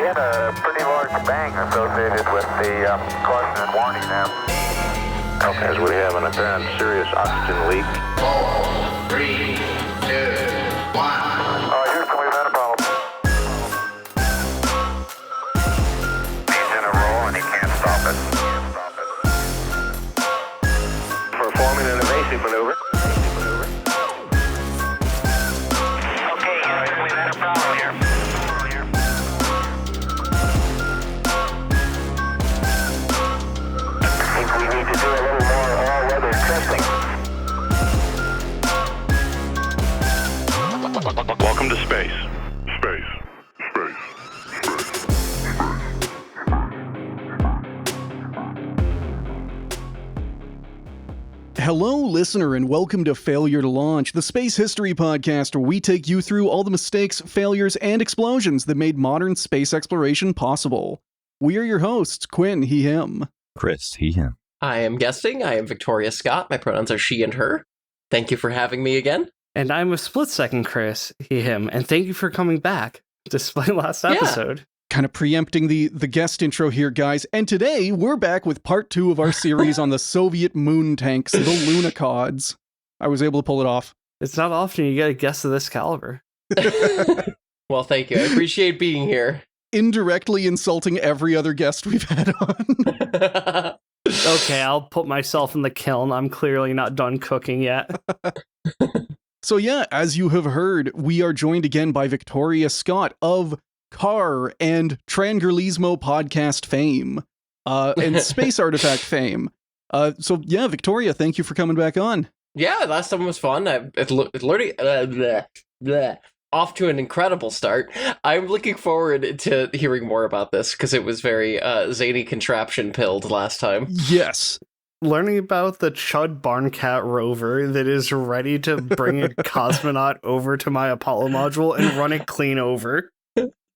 We had a pretty large bang associated with the caution and warning now. Okay, so we have an apparent serious oxygen leak. 4, 3, 2, 1. Houston, we've had a problem. He's in a roll and he can't stop it. Performing an evasive maneuver. Okay, Houston, we've had a problem here. I think we need to do a little more all-weather testing. Welcome to space. Hello, listener, and welcome to Failure to Launch, the space history podcast where we take you through all the mistakes, failures, and explosions that made modern space exploration possible. We are your hosts, Quinn, he, him. Chris, he, him. I am guesting. I am Victoria Scott. My pronouns are she and her. Thank you for having me again. And I'm a split-second Chris, he, him, and thank you for coming back, despite last episode. Kind of preempting the guest intro here, guys. And today, we're back with part 2 of our series on the Soviet moon tanks, the Lunokhods. I was able to pull it off. It's not often you get a guest of this caliber. Well, thank you. I appreciate being here. Indirectly insulting every other guest we've had on. Okay, I'll put myself in the kiln. I'm clearly not done cooking yet. So yeah, as you have heard, we are joined again by Victoria Scott of Car and Trangerlismo podcast fame, and Space Artifact fame. So yeah, Victoria, thank you for coming back on. Yeah, last time was fun. Off to an incredible start. I'm looking forward to hearing more about this because it was very zany contraption pilled last time. Yes. Learning about the Chud Barncat rover that is ready to bring a cosmonaut over to my Apollo module and run it clean over.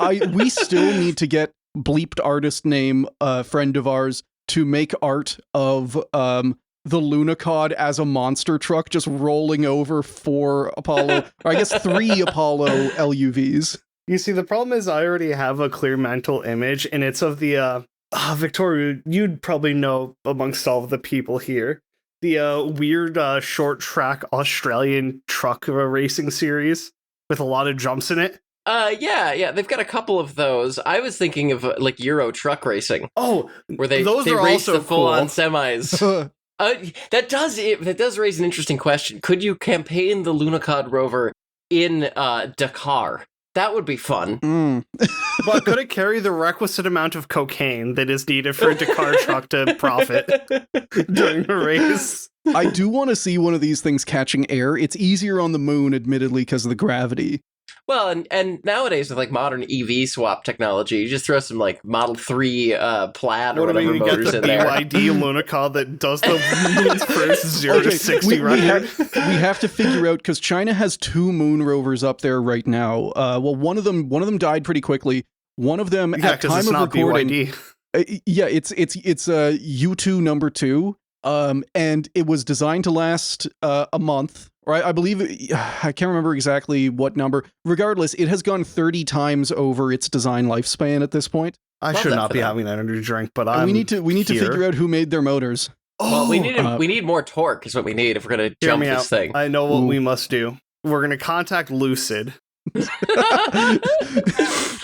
We still need to get bleeped artist name, friend of ours, to make art of the Lunokhod as a monster truck just rolling over 4 Apollo, or I guess 3 Apollo LUVs. You see, the problem is I already have a clear mental image, and it's of the, Victoria, you'd probably know amongst all of the people here, the weird short track Australian truck racing series with a lot of jumps in it. Yeah, they've got a couple of those. I was thinking of like Euro truck racing. Oh, where they those are race also the full-on cool. semis. That does raise an interesting question. Could you campaign the Lunokhod rover in Dakar? That would be fun. But could it carry the requisite amount of cocaine that is needed for a Dakar truck to profit during a race? I do want to see one of these things catching air. It's easier on the moon, admittedly, because of the gravity. Well, and nowadays with like modern EV swap technology, you just throw some like Model 3 plaid or whatever motors in there. BYD Lunokhod that does the moon's first 0 to 60 record. We have to figure out, because China has 2 moon rovers up there right now. Well, one of them died pretty quickly. One of them at time of recording, BYD. It's U2 number 2. And it was designed to last a month, right? I believe, I can't remember exactly what number. Regardless, it has gone 30 times over its design lifespan at this point. I Love should that not for be them. having that energy drink, but We need to figure out who made their motors. Well, we need more torque is what we need if we're going to jump this thing. I know what we must do. We're going to contact Lucid.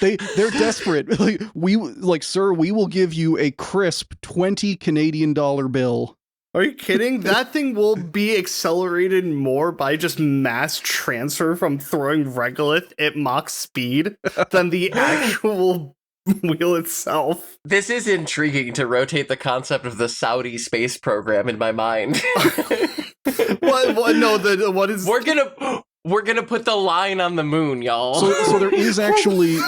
They're desperate. Sir, we will give you a crisp 20 Canadian dollar bill. Are you kidding? That thing will be accelerated more by just mass transfer from throwing regolith at Mach speed than the actual wheel itself. This is intriguing to rotate the concept of the Saudi space program in my mind. What? No, what is... We're gonna put the line on the moon, y'all. So there is actually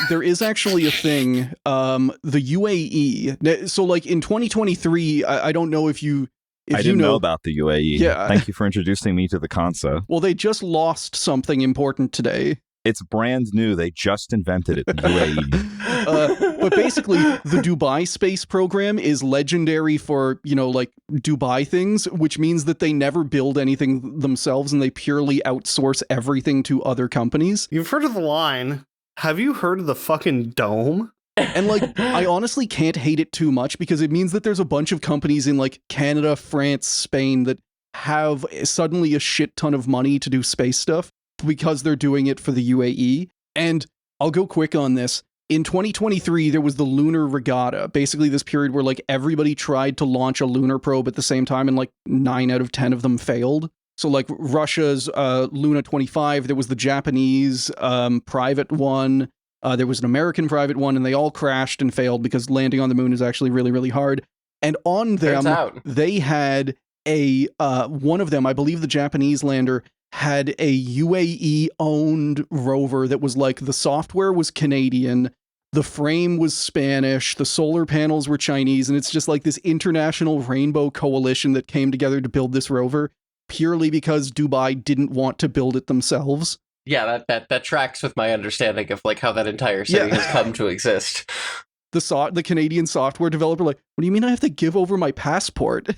a thing, the UAE. So like in 2023, I don't know if you... I didn't know about the UAE. Yeah. Thank you for introducing me to the Kansa. Well, they just lost something important today. It's brand new. They just invented it, the UAE. But basically, the Dubai space program is legendary for, like Dubai things, which means that they never build anything themselves and they purely outsource everything to other companies. You've heard of the line, have you heard of the fucking dome? And like, I honestly can't hate it too much because it means that there's a bunch of companies in like Canada, France, Spain that have suddenly a shit ton of money to do space stuff because they're doing it for the UAE. And I'll go quick on this. In 2023, there was the Lunar Regatta, basically this period where like everybody tried to launch a lunar probe at the same time and like 9 out of 10 of them failed. So like Russia's Luna 25, there was the Japanese private one, there was an American private one, and they all crashed and failed because landing on the moon is actually really, really hard. And on them, they had a, one of them, I believe the Japanese lander, had a UAE-owned rover that was like, the software was Canadian, the frame was Spanish, the solar panels were Chinese, and it's just like this international rainbow coalition that came together to build this rover purely because Dubai didn't want to build it themselves. Yeah, that tracks with my understanding of like how that entire city has come to exist. The Canadian software developer, like, what do you mean I have to give over my passport?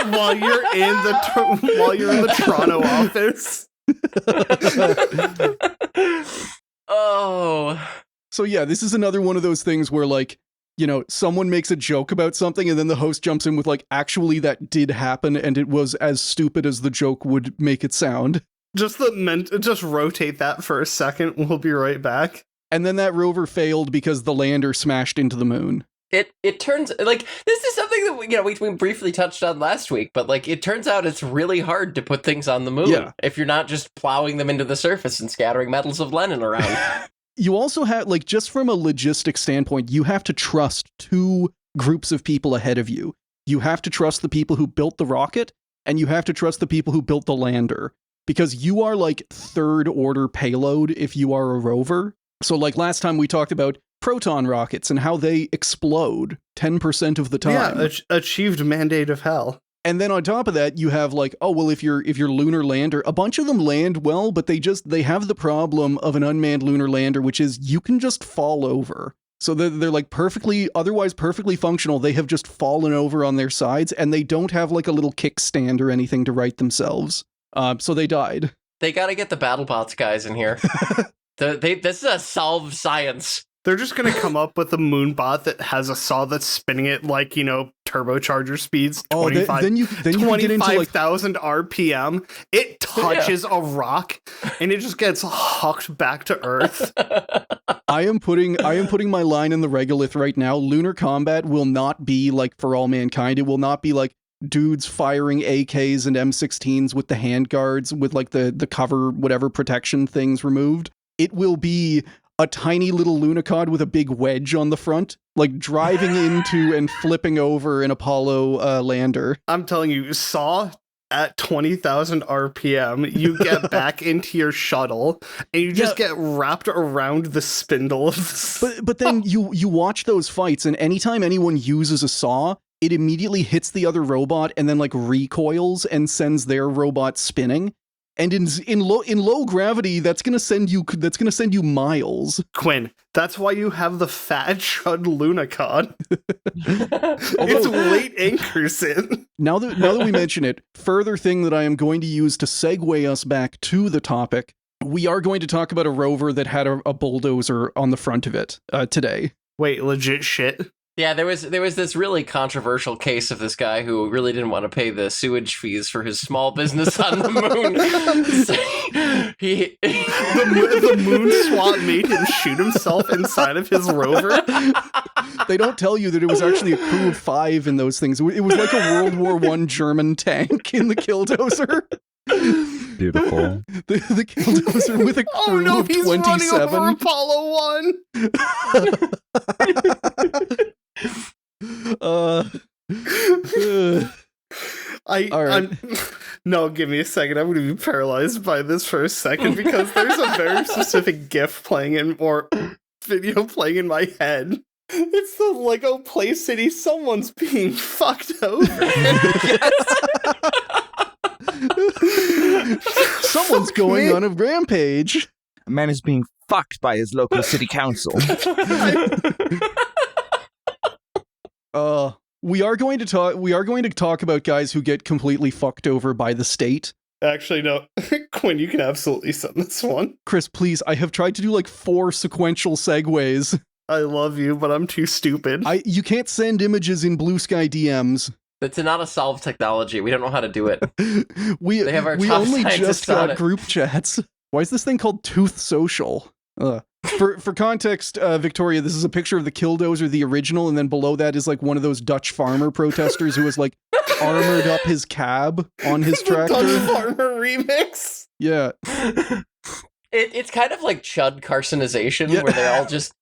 while you're in the Toronto office. Oh. So yeah, this is another one of those things where like, you know, someone makes a joke about something and then the host jumps in with like, actually that did happen and it was as stupid as the joke would make it sound. Just rotate that for a second. We'll be right back. And then that rover failed because the lander smashed into the moon. It turns, like, this is something that, you know, we briefly touched on last week, but, like, it turns out it's really hard to put things on the moon if you're not just plowing them into the surface and scattering medals of Lenin around. You also have, like, just from a logistic standpoint, you have to trust 2 groups of people ahead of you. You have to trust the people who built the rocket, and you have to trust the people who built the lander. Because you are, like, third-order payload if you are a rover. So, like, last time we talked about proton rockets and how they explode 10% of the time. Yeah, achieved mandate of hell. And then on top of that, you have like, oh, well, if your lunar lander, a bunch of them land well, but they have the problem of an unmanned lunar lander, which is you can just fall over. So they're like otherwise perfectly functional. They have just fallen over on their sides and they don't have like a little kickstand or anything to right themselves. So they died. They got to get the BattleBots guys in here. This is a solved science. They're just going to come up with a moonbot that has a saw that's spinning it like, you know, turbocharger speeds. 25,000 RPM. It touches a rock and it just gets hucked back to Earth. I am putting my line in the regolith right now. Lunar combat will not be like For All Mankind. It will not be like dudes firing AKs and M16s with the handguards with like the cover, whatever protection things removed. It will be a tiny little Lunokhod with a big wedge on the front, like driving into and flipping over an Apollo lander. I'm telling you, saw at 20,000 RPM, you get back into your shuttle and you just get wrapped around the spindle. But then you watch those fights, and anytime anyone uses a saw, it immediately hits the other robot and then like recoils and sends their robot spinning. And in low gravity, that's gonna send you miles. Quinn, that's why you have the fat chud Lunokhod. It's weight anchors in. Now that we mention it, further thing that I am going to use to segue us back to the topic, we are going to talk about a rover that had a bulldozer on the front of it today. Wait, legit shit? Yeah, there was this really controversial case of this guy who really didn't want to pay the sewage fees for his small business on the moon. So the moon swat made him shoot himself inside of his rover. They don't tell you that it was actually a crew of 5 in those things. It was like a World War I German tank in the killdozer. Beautiful. The killdozer with a crew of 27. He's running over Apollo 1. No, give me a second. I'm going to be paralyzed by this for a second because there's a very specific GIF playing or video playing in my head. It's the Lego Play City. Someone's being fucked over. Someone's going on a rampage. A man is being fucked by his local city council. We are going to talk about guys who get completely fucked over by the state. Actually, no. Quinn, you can absolutely send this one. Chris, please. I have tried to do like 4 sequential segues. I love you, but I'm too stupid. You can't send images in Blue Sky DMs. That's not a solved technology. We don't know how to do it. we we only just got group chats. Why is this thing called Tooth Social? For context, Victoria, this is a picture of the Killdozer, the original, and then below that is like one of those Dutch farmer protesters who has like armored up his cab on his tractor. Dutch farmer remix. Yeah. It's kind of like Chud Carsonization, where they all just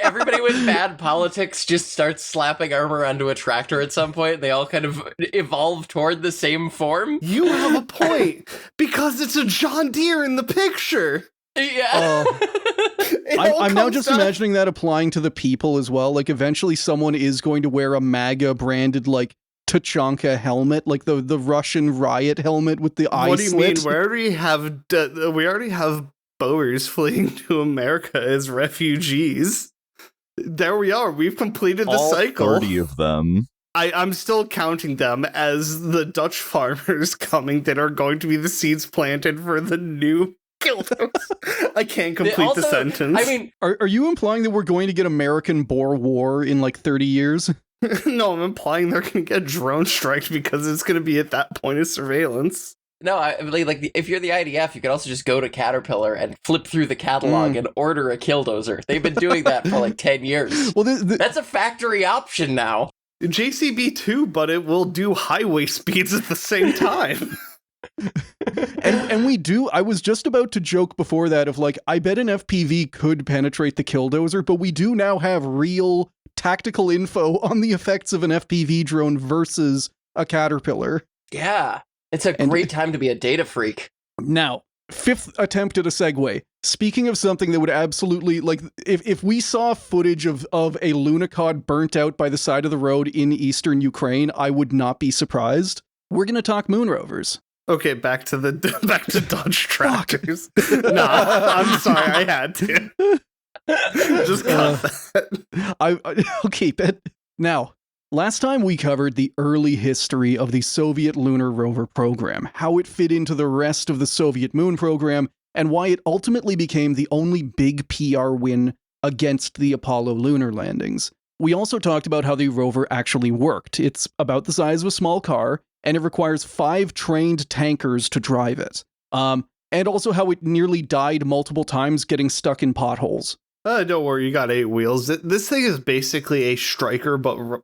everybody with bad politics just starts slapping armor onto a tractor at some point. They all kind of evolve toward the same form. You have a point, because it's a John Deere in the picture. Yeah. I'm now just imagining that applying to the people as well. Like, eventually someone is going to wear a MAGA branded, like, Tachanka helmet, like the Russian riot helmet with the eye What do you slit. mean? We already have Boers fleeing to America as refugees. There we are. We've completed the cycle. 30 of them. I'm still counting them as the Dutch farmers coming that are going to be the seeds planted for the new Killdozer. I can't complete the sentence. I mean, are you implying that we're going to get American Boer War in like 30 years? No, I'm implying they're going to get drone striked because it's going to be at that point of surveillance. No, if you're the IDF, you could also just go to Caterpillar and flip through the catalog and order a Killdozer. They've been doing that for like 10 years. Well, that's a factory option now. JCB too, but it will do highway speeds at the same time. and we do. I was just about to joke before that of like, I bet an FPV could penetrate the Killdozer, but we do now have real tactical info on the effects of an FPV drone versus a Caterpillar. Yeah, it's a great time to be a data freak. Now, fifth attempt at a segue. Speaking of something that would absolutely, like, if we saw footage of a Lunokhod burnt out by the side of the road in eastern Ukraine, I would not be surprised. We're going to talk moon rovers. Okay, back to Dodge tractors. Nah, I'm sorry, I had to. Just cut that. I'll keep it. Now, last time we covered the early history of the Soviet lunar rover program, how it fit into the rest of the Soviet moon program, and why it ultimately became the only big PR win against the Apollo lunar landings. We also talked about how the rover actually worked. It's about the size of a small car, and it requires 5 trained tankers to drive it. And also how it nearly died multiple times getting stuck in potholes. Don't worry, you got 8 wheels. This thing is basically a Striker, but,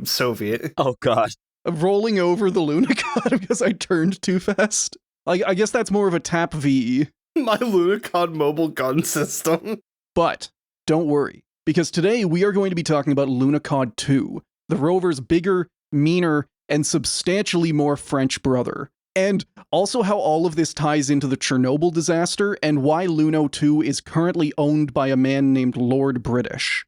Soviet. Oh, God. Rolling over the Lunokhod because I turned too fast. I guess that's more of a TAP V. My Lunokhod mobile gun system. But don't worry, because today we are going to be talking about Lunokhod 2, the rover's bigger, meaner, and substantially more French brother. And also how all of this ties into the Chernobyl disaster and why Luno 2 is currently owned by a man named Lord British.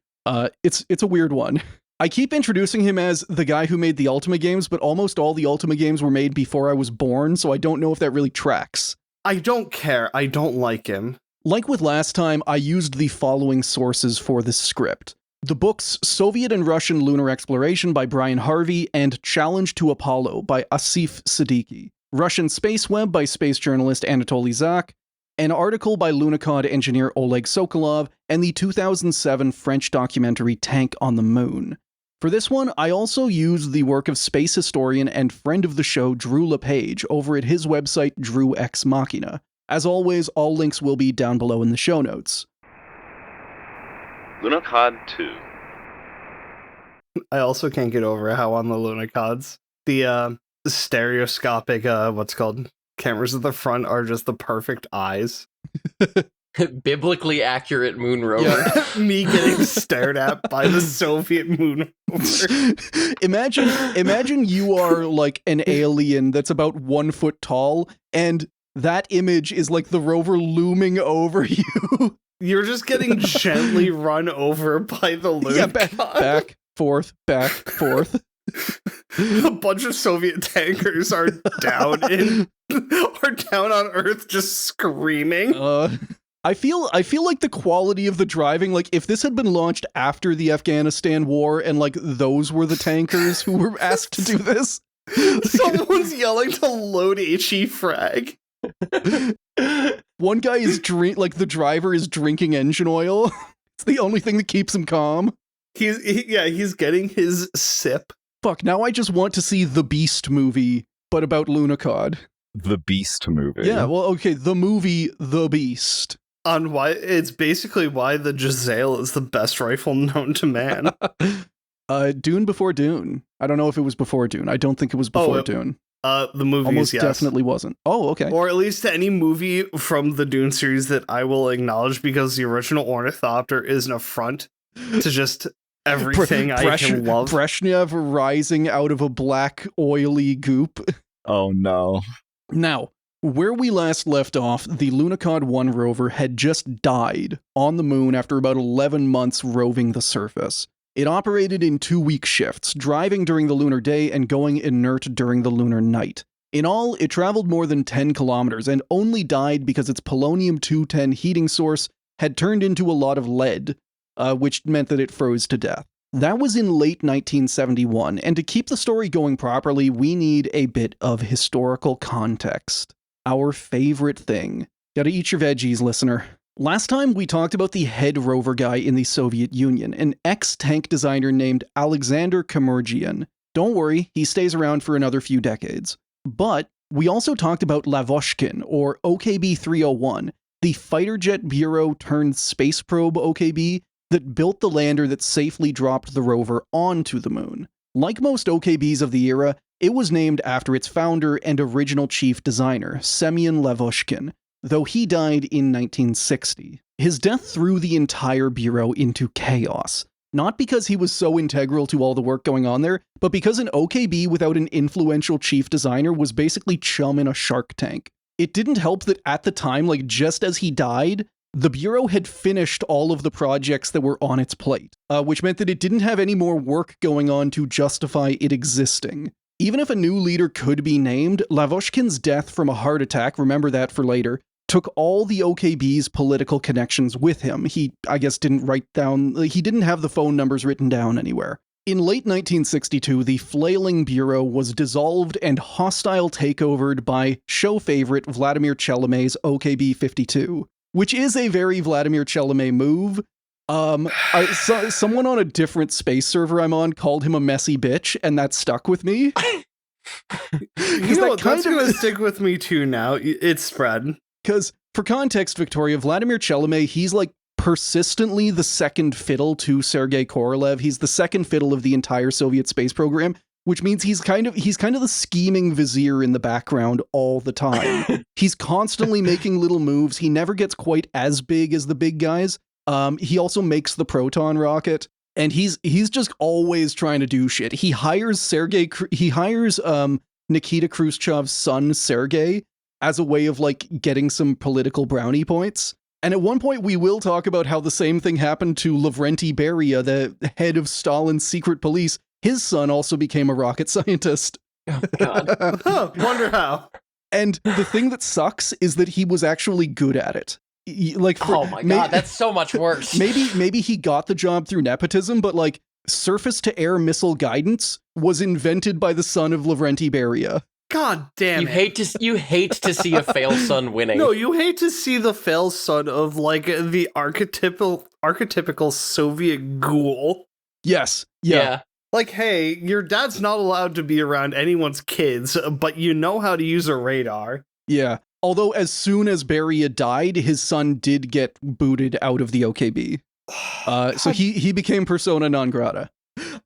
It's a weird one. I keep introducing him as the guy who made the Ultima games, but almost all the Ultima games were made before I was born, so I don't know if that really tracks. I don't care. I don't like him. Like with last time, I used the following sources for this script. The books Soviet and Russian Lunar Exploration by Brian Harvey and Challenge to Apollo by Asif Siddiqui. Russian Space Web by space journalist Anatoly Zak, an article by Lunokhod engineer Oleg Sokolov, and the 2007 French documentary Tank on the Moon. For this one, I also used the work of space historian and friend of the show Drew LePage over at his website Drew Ex Machina. As always, all links will be down below in the show notes. Lunokhod 2. I also can't get over how on the Lunokhods, the stereoscopic, cameras at the front are just the perfect eyes. Biblically accurate moon rover. Yeah. Me getting stared at by the Soviet moon rover. Imagine you are like an alien that's about 1 foot tall, and that image is like the rover looming over you. You're just getting gently run over by the Lunar. Yeah, back, forth. A bunch of Soviet tankers are down on Earth just screaming. I feel like the quality of the driving, like if this had been launched after the Afghanistan war and like those were the tankers who were asked to do this. Someone's yelling to load HE frag. One guy is the driver is drinking engine oil. It's the only thing that keeps him calm. He's getting his sip. Fuck, now I just want to see the Beast movie, but about Lunokhod. The Beast movie. Yeah, well, okay, the movie The Beast. On why it's basically why the Giselle is the best rifle known to man. Dune before Dune. I don't know if it was before Dune. I don't think it was before Dune. The movies, almost yes. definitely wasn't. Oh, okay. Or at least any movie from the Dune series that I will acknowledge, because the original Ornithopter is an affront to just everything I can love. Brezhnev rising out of a black, oily goop. Oh, no. Now, where we last left off, the Lunokhod 1 rover had just died on the moon after about 11 months roving the surface. It operated in 2-week shifts, driving during the lunar day and going inert during the lunar night. In all, it traveled more than 10 kilometers and only died because its polonium-210 heating source had turned into a lot of lead, which meant that it froze to death. That was in late 1971, and to keep the story going properly, we need a bit of historical context. Our favorite thing. Gotta eat your veggies, listener. Last time we talked about the head rover guy in the Soviet Union, an ex-tank designer named Alexander Kamurgian. Don't worry, he stays around for another few decades. But we also talked about Lavochkin, or OKB-301, the fighter jet bureau turned space probe OKB that built the lander that safely dropped the rover onto the moon. Like most OKBs of the era, it was named after its founder and original chief designer, Semyon Lavochkin, though he died in 1960. His death threw the entire bureau into chaos. Not because he was so integral to all the work going on there, but because an OKB without an influential chief designer was basically chum in a shark tank. It didn't help that at the time, like just as he died, the Bureau had finished all of the projects that were on its plate, which meant that it didn't have any more work going on to justify it existing. Even if a new leader could be named, Lavochkin's death from a heart attack, remember that for later, took all the OKB's political connections with him. He, I guess, didn't have the phone numbers written down anywhere. In late 1962, the flailing bureau was dissolved and hostile takeovered by show favorite Vladimir Chalamet's OKB-52, which is a very Vladimir Chalamet move. Someone on a different space server I'm on called him a messy bitch, and that stuck with me. You know, that's going to stick with me too now. It's spread. Because, for context, Victoria, Vladimir Chalamet, he's like persistently the second fiddle to Sergei Korolev. He's the second fiddle of the entire Soviet space program, which means he's kind of the scheming vizier in the background all the time. He's constantly making little moves. He never gets quite as big as the big guys. He also makes the proton rocket, and he's just always trying to do shit. He hires Nikita Khrushchev's son Sergei as a way of like getting some political brownie points. And at one point we will talk about how the same thing happened to Lavrenti Beria, the head of Stalin's secret police. His son also became a rocket scientist. Oh, God. Wonder how. And the thing that sucks is that he was actually good at it. Oh my God, that's so much worse. Maybe he got the job through nepotism, but like surface-to-air missile guidance was invented by the son of Lavrenti Beria. God damn it. You hate to see a fail son winning. No, you hate to see the fail son of like the archetypical Soviet ghoul. Yes. Yeah. Like, hey, your dad's not allowed to be around anyone's kids, but you know how to use a radar. Yeah. Although as soon as Beria died, his son did get booted out of the OKB. So he became persona non grata.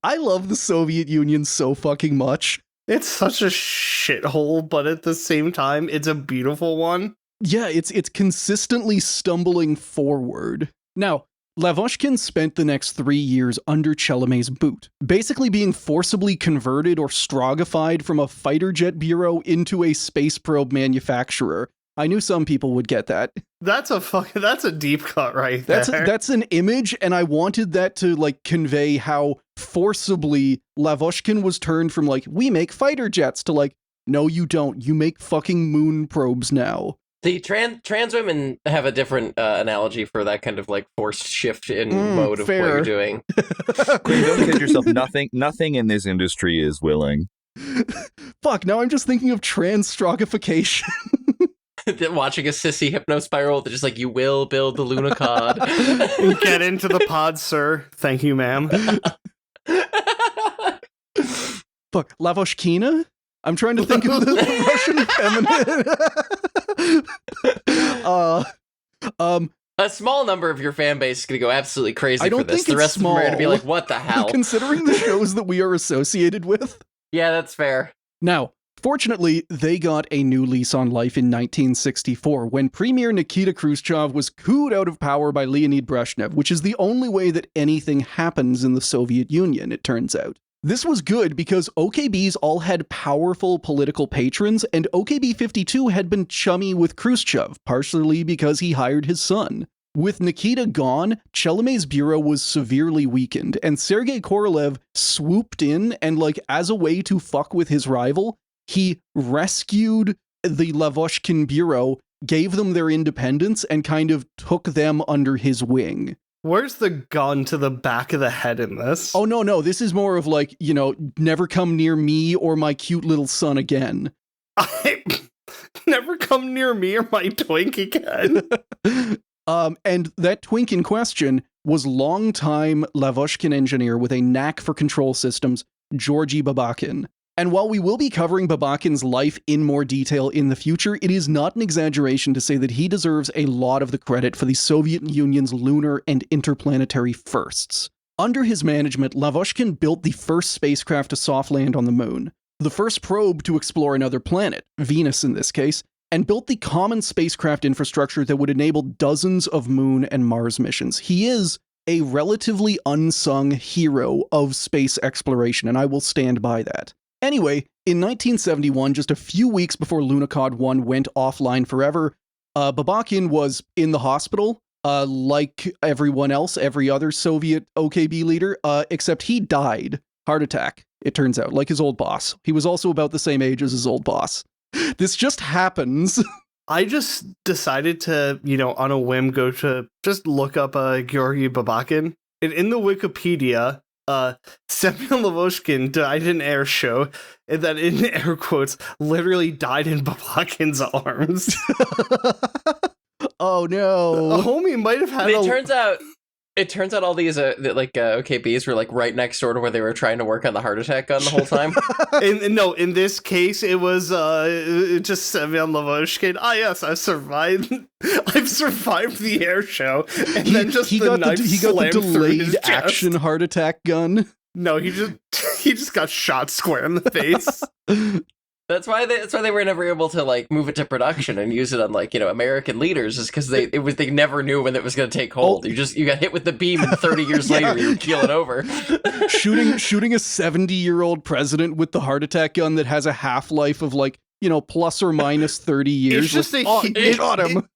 I love the Soviet Union so fucking much. It's such a shithole, but at the same time, it's a beautiful one. Yeah, it's consistently stumbling forward. Now, Lavochkin spent the next 3 years under Chalamet's boot, basically being forcibly converted or strogified from a fighter jet bureau into a space probe manufacturer. I knew some people would get that. That's a deep cut right there. That's an image, and I wanted that to like convey how forcibly Lavochkin was turned from like, we make fighter jets to like, no you don't, you make fucking moon probes now. The trans women have a different analogy for that kind of like forced shift in mode of fair. what you're doing. Queen, don't kid yourself. Nothing in this industry is willing. Fuck, now I'm just thinking of trans strogification. watching a sissy hypno spiral. They're just like, you will build the Lunokhod. Get into the pod, sir. Thank you, ma'am. Fuck, Lavoshkina? I'm trying to think of the Russian feminine. A small number of your fan base is going to go absolutely crazy I don't for this. think The it's rest of them are going to be small. like, what the hell? Considering the shows that we are associated with. Yeah, that's fair. Now, fortunately, they got a new lease on life in 1964 when Premier Nikita Khrushchev was cooed out of power by Leonid Brezhnev, which is the only way that anything happens in the Soviet Union, it turns out. This was good because OKBs all had powerful political patrons, and OKB 52 had been chummy with Khrushchev, partially because he hired his son. With Nikita gone, Chalamet's bureau was severely weakened, and Sergei Korolev swooped in and, as a way to fuck with his rival, he rescued the Lavoshkin bureau, gave them their independence, and kind of took them under his wing. Where's the gun to the back of the head in this? Oh, no, this is more of never come near me or my cute little son again. Never come near me or my twink again. And that twink in question was longtime Lavoshkin engineer with a knack for control systems, Georgy Babakin. And while we will be covering Babakin's life in more detail in the future, it is not an exaggeration to say that he deserves a lot of the credit for the Soviet Union's lunar and interplanetary firsts. Under his management, Lavoshkin built the first spacecraft to soft land on the moon, the first probe to explore another planet, Venus in this case, and built the common spacecraft infrastructure that would enable dozens of Moon and Mars missions. He is a relatively unsung hero of space exploration, and I will stand by that. Anyway, in 1971, just a few weeks before Lunokhod 1 went offline forever, Babakin was in the hospital, like everyone else, every other Soviet OKB leader, except he died. Heart attack, it turns out, like his old boss. He was also about the same age as his old boss. This just happens. I just decided to, on a whim, go to just look up Georgy Babakin. And in the Wikipedia, Semyon Lavoshkin died in air show, and then in air quotes, literally died in Babakin's arms. Oh no. A homie might have had It turns out all these OKBs were right next door to where they were trying to work on the heart attack gun the whole time. In this case, it was just Semyon Lavoshkin. Yes, I've survived. I've survived the air show, and then just he got the delayed action heart attack gun. No, he just got shot square in the face. That's why they were never able to move it to production and use it on American leaders, is because they never knew when it was going to take hold. You got hit with the beam, and 30 years later you're keeling over. shooting a 70-year-old president with the heart attack gun that has a half-life of plus or minus 30 years. It's just shot him.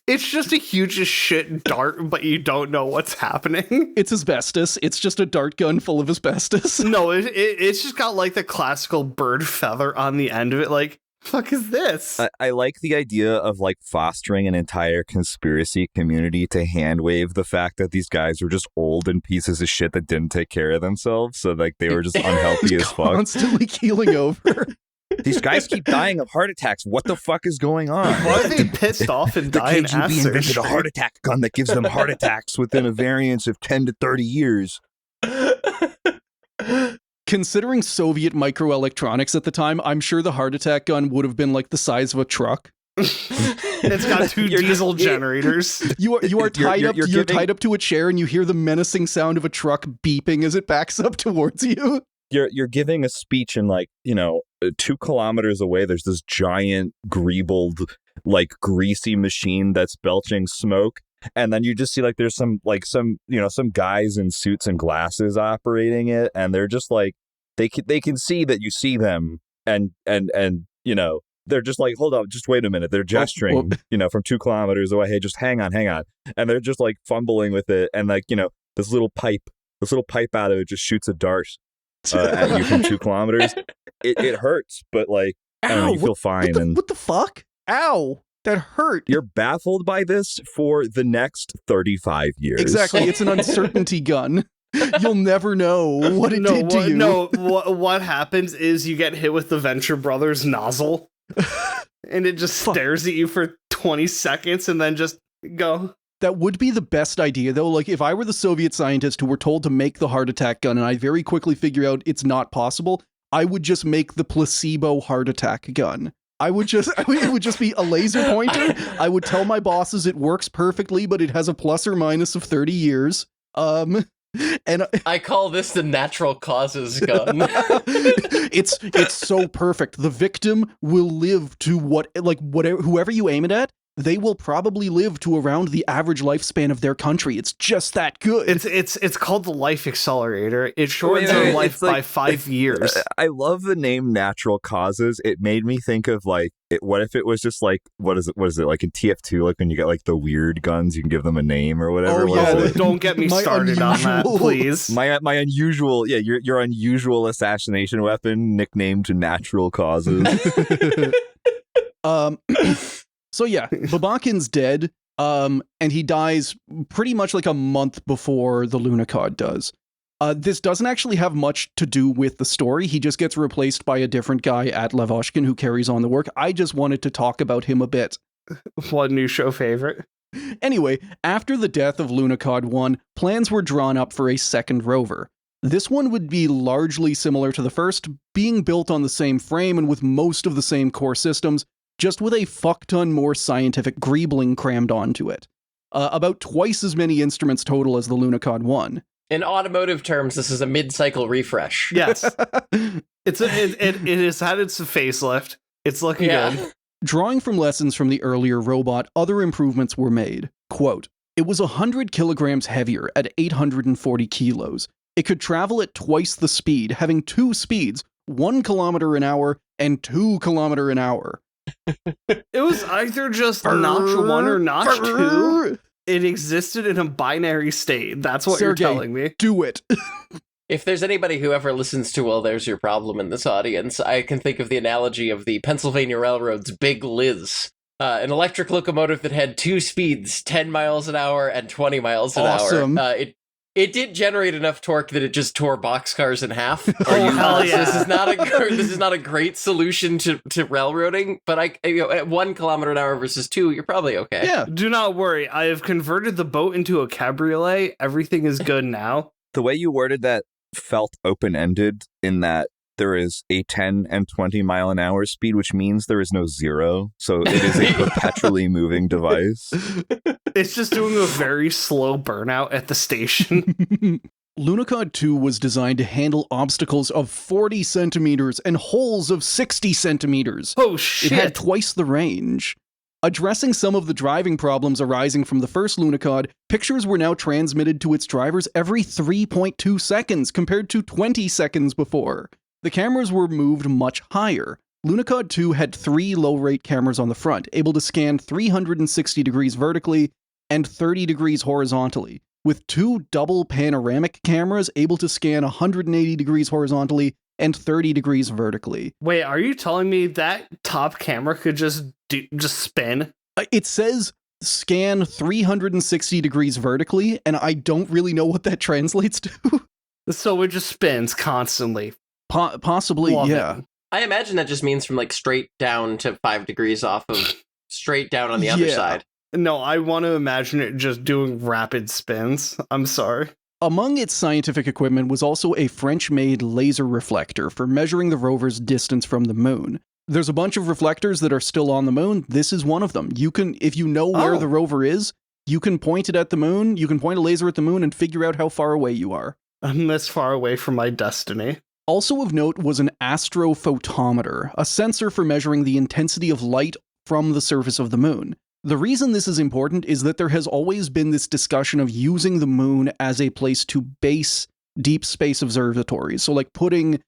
It's just a huge as shit dart, but you don't know what's happening. It's asbestos. It's just a dart gun full of asbestos. No, it's just got the classical bird feather on the end of it. Fuck is this? I like the idea of fostering an entire conspiracy community to hand wave the fact that these guys were just old and pieces of shit that didn't take care of themselves. So they were just unhealthy as fuck. Constantly keeling over. These guys keep dying of heart attacks. What the fuck is going on? Why are they pissed off and dying? The KGB invented a heart attack gun that gives them heart attacks within a variance of 10 to 30 years. Considering Soviet microelectronics at the time, I'm sure the heart attack gun would have been the size of a truck. It's got two diesel generators. You are tied up to a chair, and you hear the menacing sound of a truck beeping as it backs up towards you. You're giving a speech and 2 kilometers away there's this giant greebled greasy machine that's belching smoke, and then you just see there's some guys in suits and glasses operating it, and they're just they can see that you see them, and they're just hold up, just wait a minute, they're gesturing from 2 kilometers away, hey, just hang on, and they're just fumbling with it, and this little pipe out of it just shoots a dart at you from 2 kilometers. It hurts, but I don't know, you feel fine. What the fuck? Ow, that hurt. You're baffled by this for the next 35 years. Exactly, it's an uncertainty gun. You'll never know what it did to you. No, what happens is you get hit with the Venture Brothers nozzle. and it just stares at you for 20 seconds and then just go. That would be the best idea, though. Like, if I were the Soviet scientist who were told to make the heart attack gun and I very quickly figure out it's not possible, I would just make the placebo heart attack gun. It would just be a laser pointer. I would tell my bosses it works perfectly, but it has a plus or minus of 30 years. And I call this the natural causes gun. it's so perfect. The victim will live to whoever you aim it at, they will probably live to around the average lifespan of their country. It's just that good. It's called the life accelerator. It shortens their life by 5 years. I love the name natural causes. It made me think of what if it was just like, what is it like in TF2, like when you get like the weird guns, you can give them a name or whatever. Oh yeah, don't get me started on that, please. My unusual, your unusual assassination weapon nicknamed natural causes. So yeah, Babakin's dead, and he dies pretty much like a month before the Lunokhod does. This doesn't actually have much to do with the story. He just gets replaced by a different guy at Lavochkin who carries on the work. I just wanted to talk about him a bit. One new show favorite. Anyway, after the death of Lunokhod 1, plans were drawn up for a second rover. This one would be largely similar to the first, being built on the same frame and with most of the same core systems, just with a fuck-ton more scientific greebling crammed onto it. About twice as many instruments total as the Lunokhod 1. In automotive terms, this is a mid-cycle refresh. Yes. It has had its facelift. It's looking good. Drawing from lessons from the earlier robot, other improvements were made. Quote, "It was 100 kilograms heavier at 840 kilos. It could travel at twice the speed, having two speeds, 1 kilometer an hour and 2 kilometer an hour. It was either just notch 1 or notch 2. It existed in a binary state. That's what Sergey, you're telling me. Do it." If there's anybody who ever listens to Well, There's Your Problem in this audience, I can think of the analogy of the Pennsylvania Railroad's Big Liz. An electric locomotive that had two speeds, 10 miles an hour and 20 miles an hour. It did generate enough torque that it just tore boxcars in half. Hell yeah. This is not a great solution to railroading, but at 1 kilometer an hour versus 2, you're probably okay. Yeah. Do not worry. I have converted the boat into a cabriolet. Everything is good now. The way you worded that felt open-ended in that there is a 10 and 20 mile an hour speed, which means there is no zero. So it is a perpetually moving device. It's just doing a very slow burnout at the station. Lunokhod 2 was designed to handle obstacles of 40 centimeters and holes of 60 centimeters. Oh, shit. It had twice the range. Addressing some of the driving problems arising from the first Lunokhod, pictures were now transmitted to its drivers every 3.2 seconds compared to 20 seconds before. The cameras were moved much higher. Lunokhod 2 had 3 low-rate cameras on the front, able to scan 360 degrees vertically and 30 degrees horizontally, with 2 double panoramic cameras able to scan 180 degrees horizontally and 30 degrees vertically. Wait, are you telling me that top camera could just spin? It says scan 360 degrees vertically, and I don't really know what that translates to. So it just spins constantly. Possibly, Love yeah. it. I imagine that just means from like straight down to 5 degrees off of straight down on the other side. No, I want to imagine it just doing rapid spins. I'm sorry. Among its scientific equipment was also a French-made laser reflector for measuring the rover's distance from the moon. There's a bunch of reflectors that are still on the moon. This is one of them. You can, if you know where the rover is, you can point it at the moon, you can point a laser at the moon and figure out how far away you are. I'm this far away from my destiny. Also of note was an astrophotometer, a sensor for measuring the intensity of light from the surface of the moon. The reason this is important is that there has always been this discussion of using the moon as a place to base deep space observatories. So like putting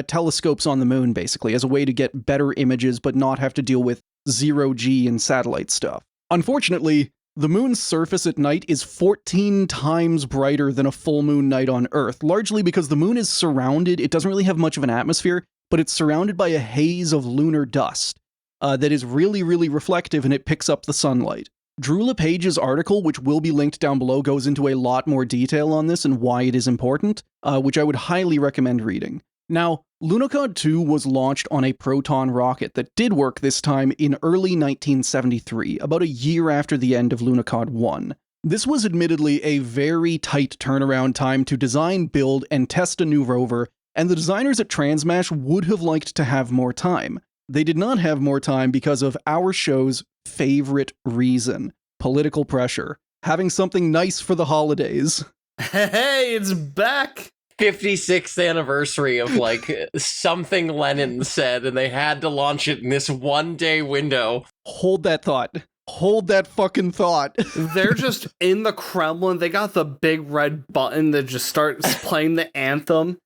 telescopes on the moon, basically, as a way to get better images but not have to deal with zero-G and satellite stuff. Unfortunately, the moon's surface at night is 14 times brighter than a full moon night on Earth, largely because the moon is surrounded, it doesn't really have much of an atmosphere, but it's surrounded by a haze of lunar dust that is really, really reflective, and it picks up the sunlight. Drew LePage's article, which will be linked down below, goes into a lot more detail on this and why it is important, which I would highly recommend reading. Now, Lunokhod 2 was launched on a Proton rocket that did work this time in early 1973, about a year after the end of Lunokhod 1. This was admittedly a very tight turnaround time to design, build, and test a new rover, and the designers at Transmash would have liked to have more time. They did not have more time because of our show's favorite reason: political pressure. Having something nice for the holidays. Hey, it's back! 56th anniversary of like something Lenin said, and they had to launch it in this 1 day window. Hold that thought. Hold that fucking thought. They're just in the Kremlin. They got the big red button that just starts playing the anthem,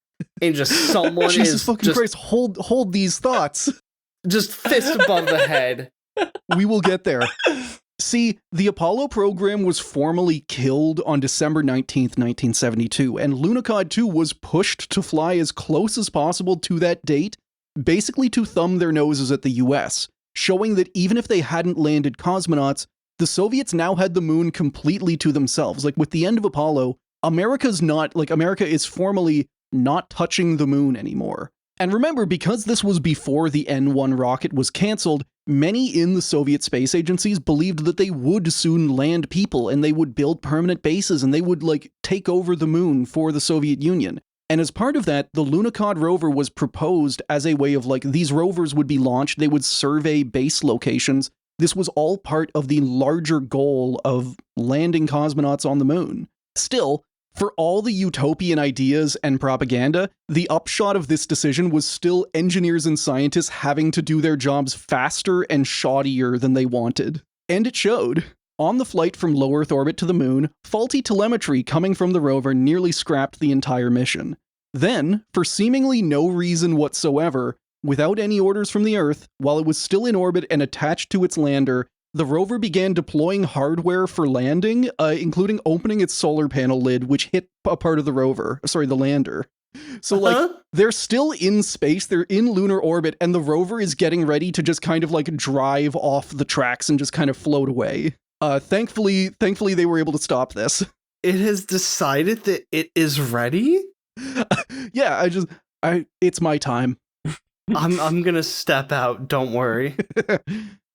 and just someone Jesus is fucking just, Christ, hold these thoughts. just fist above the head. We will get there. See, the Apollo program was formally killed on December 19th, 1972, and Lunokhod 2 was pushed to fly as close as possible to that date, basically to thumb their noses at the US, showing that even if they hadn't landed cosmonauts, the Soviets now had the moon completely to themselves. Like, with the end of Apollo, America is formally not touching the moon anymore. And remember, because this was before the N-1 rocket was cancelled, many in the Soviet space agencies believed that they would soon land people and they would build permanent bases and they would, take over the moon for the Soviet Union. And as part of that, the Lunokhod rover was proposed as a way of, these rovers would be launched, they would survey base locations. This was all part of the larger goal of landing cosmonauts on the moon. Still, for all the utopian ideas and propaganda, the upshot of this decision was still engineers and scientists having to do their jobs faster and shoddier than they wanted. And it showed. On the flight from low Earth orbit to the moon, faulty telemetry coming from the rover nearly scrapped the entire mission. Then, for seemingly no reason whatsoever, without any orders from the Earth, while it was still in orbit and attached to its lander, the rover began deploying hardware for landing, including opening its solar panel lid, which hit a part of the lander. So, they're still in space, they're in lunar orbit, and the rover is getting ready to just kind of, drive off the tracks and just kind of float away. Thankfully, they were able to stop this. It has decided that it is ready? Yeah, it's my time. I'm gonna step out, don't worry.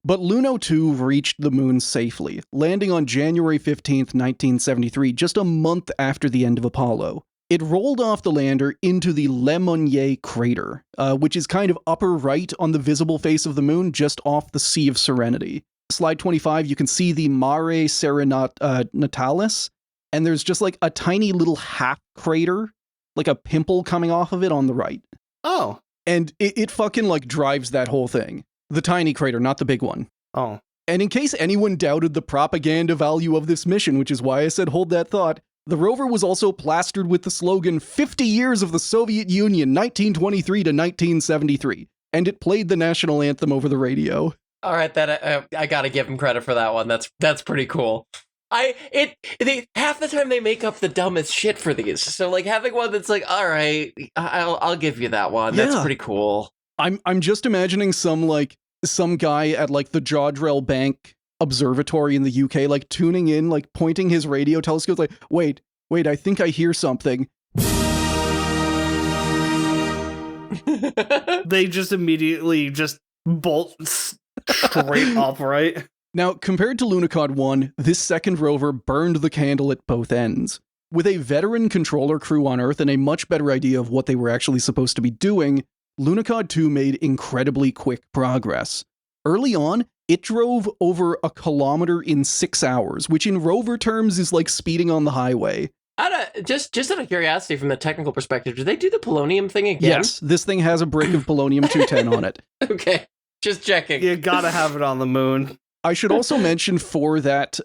But Luno 2 reached the moon safely, landing on January 15th, 1973, just a month after the end of Apollo. It rolled off the lander into the Le Monnier crater, which is kind of upper right on the visible face of the moon, just off the Sea of Serenity. Slide 25, you can see the Mare Serenitalis, and there's just a tiny little half crater, like a pimple coming off of it on the right. Oh. And it fucking drives that whole thing. The tiny crater, not the big one. Oh. And in case anyone doubted the propaganda value of this mission, which is why I said hold that thought, the rover was also plastered with the slogan 50 Years of the Soviet Union, 1923 to 1973. And it played the national anthem over the radio. All right, I gotta give him credit for that one. That's pretty cool. Half the time they make up the dumbest shit for these. So having one that's all right, I'll give you that one. Yeah. That's pretty cool. I'm just imagining some guy at the Jodrell Bank Observatory in the UK tuning in, pointing his radio telescope wait, I think I hear something. They just immediately just bolt straight up, right? Now, compared to Lunokhod 1, this second rover burned the candle at both ends. With a veteran controller crew on Earth and a much better idea of what they were actually supposed to be doing, Lunokhod 2 made incredibly quick progress. Early on, it drove over 1 kilometer in 6 hours, which in rover terms is like speeding on the highway. Just out of curiosity, from the technical perspective, do they do the polonium thing again? Yes, this thing has a brick of polonium-210 on it. Okay, just checking. You gotta have it on the moon. I should also mention for that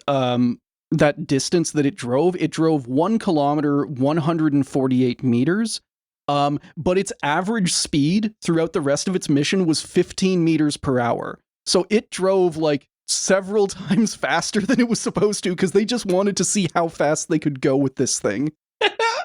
distance that it drove 1 kilometer, 148 meters. But its average speed throughout the rest of its mission was 15 meters per hour. So it drove several times faster than it was supposed to because they just wanted to see how fast they could go with this thing.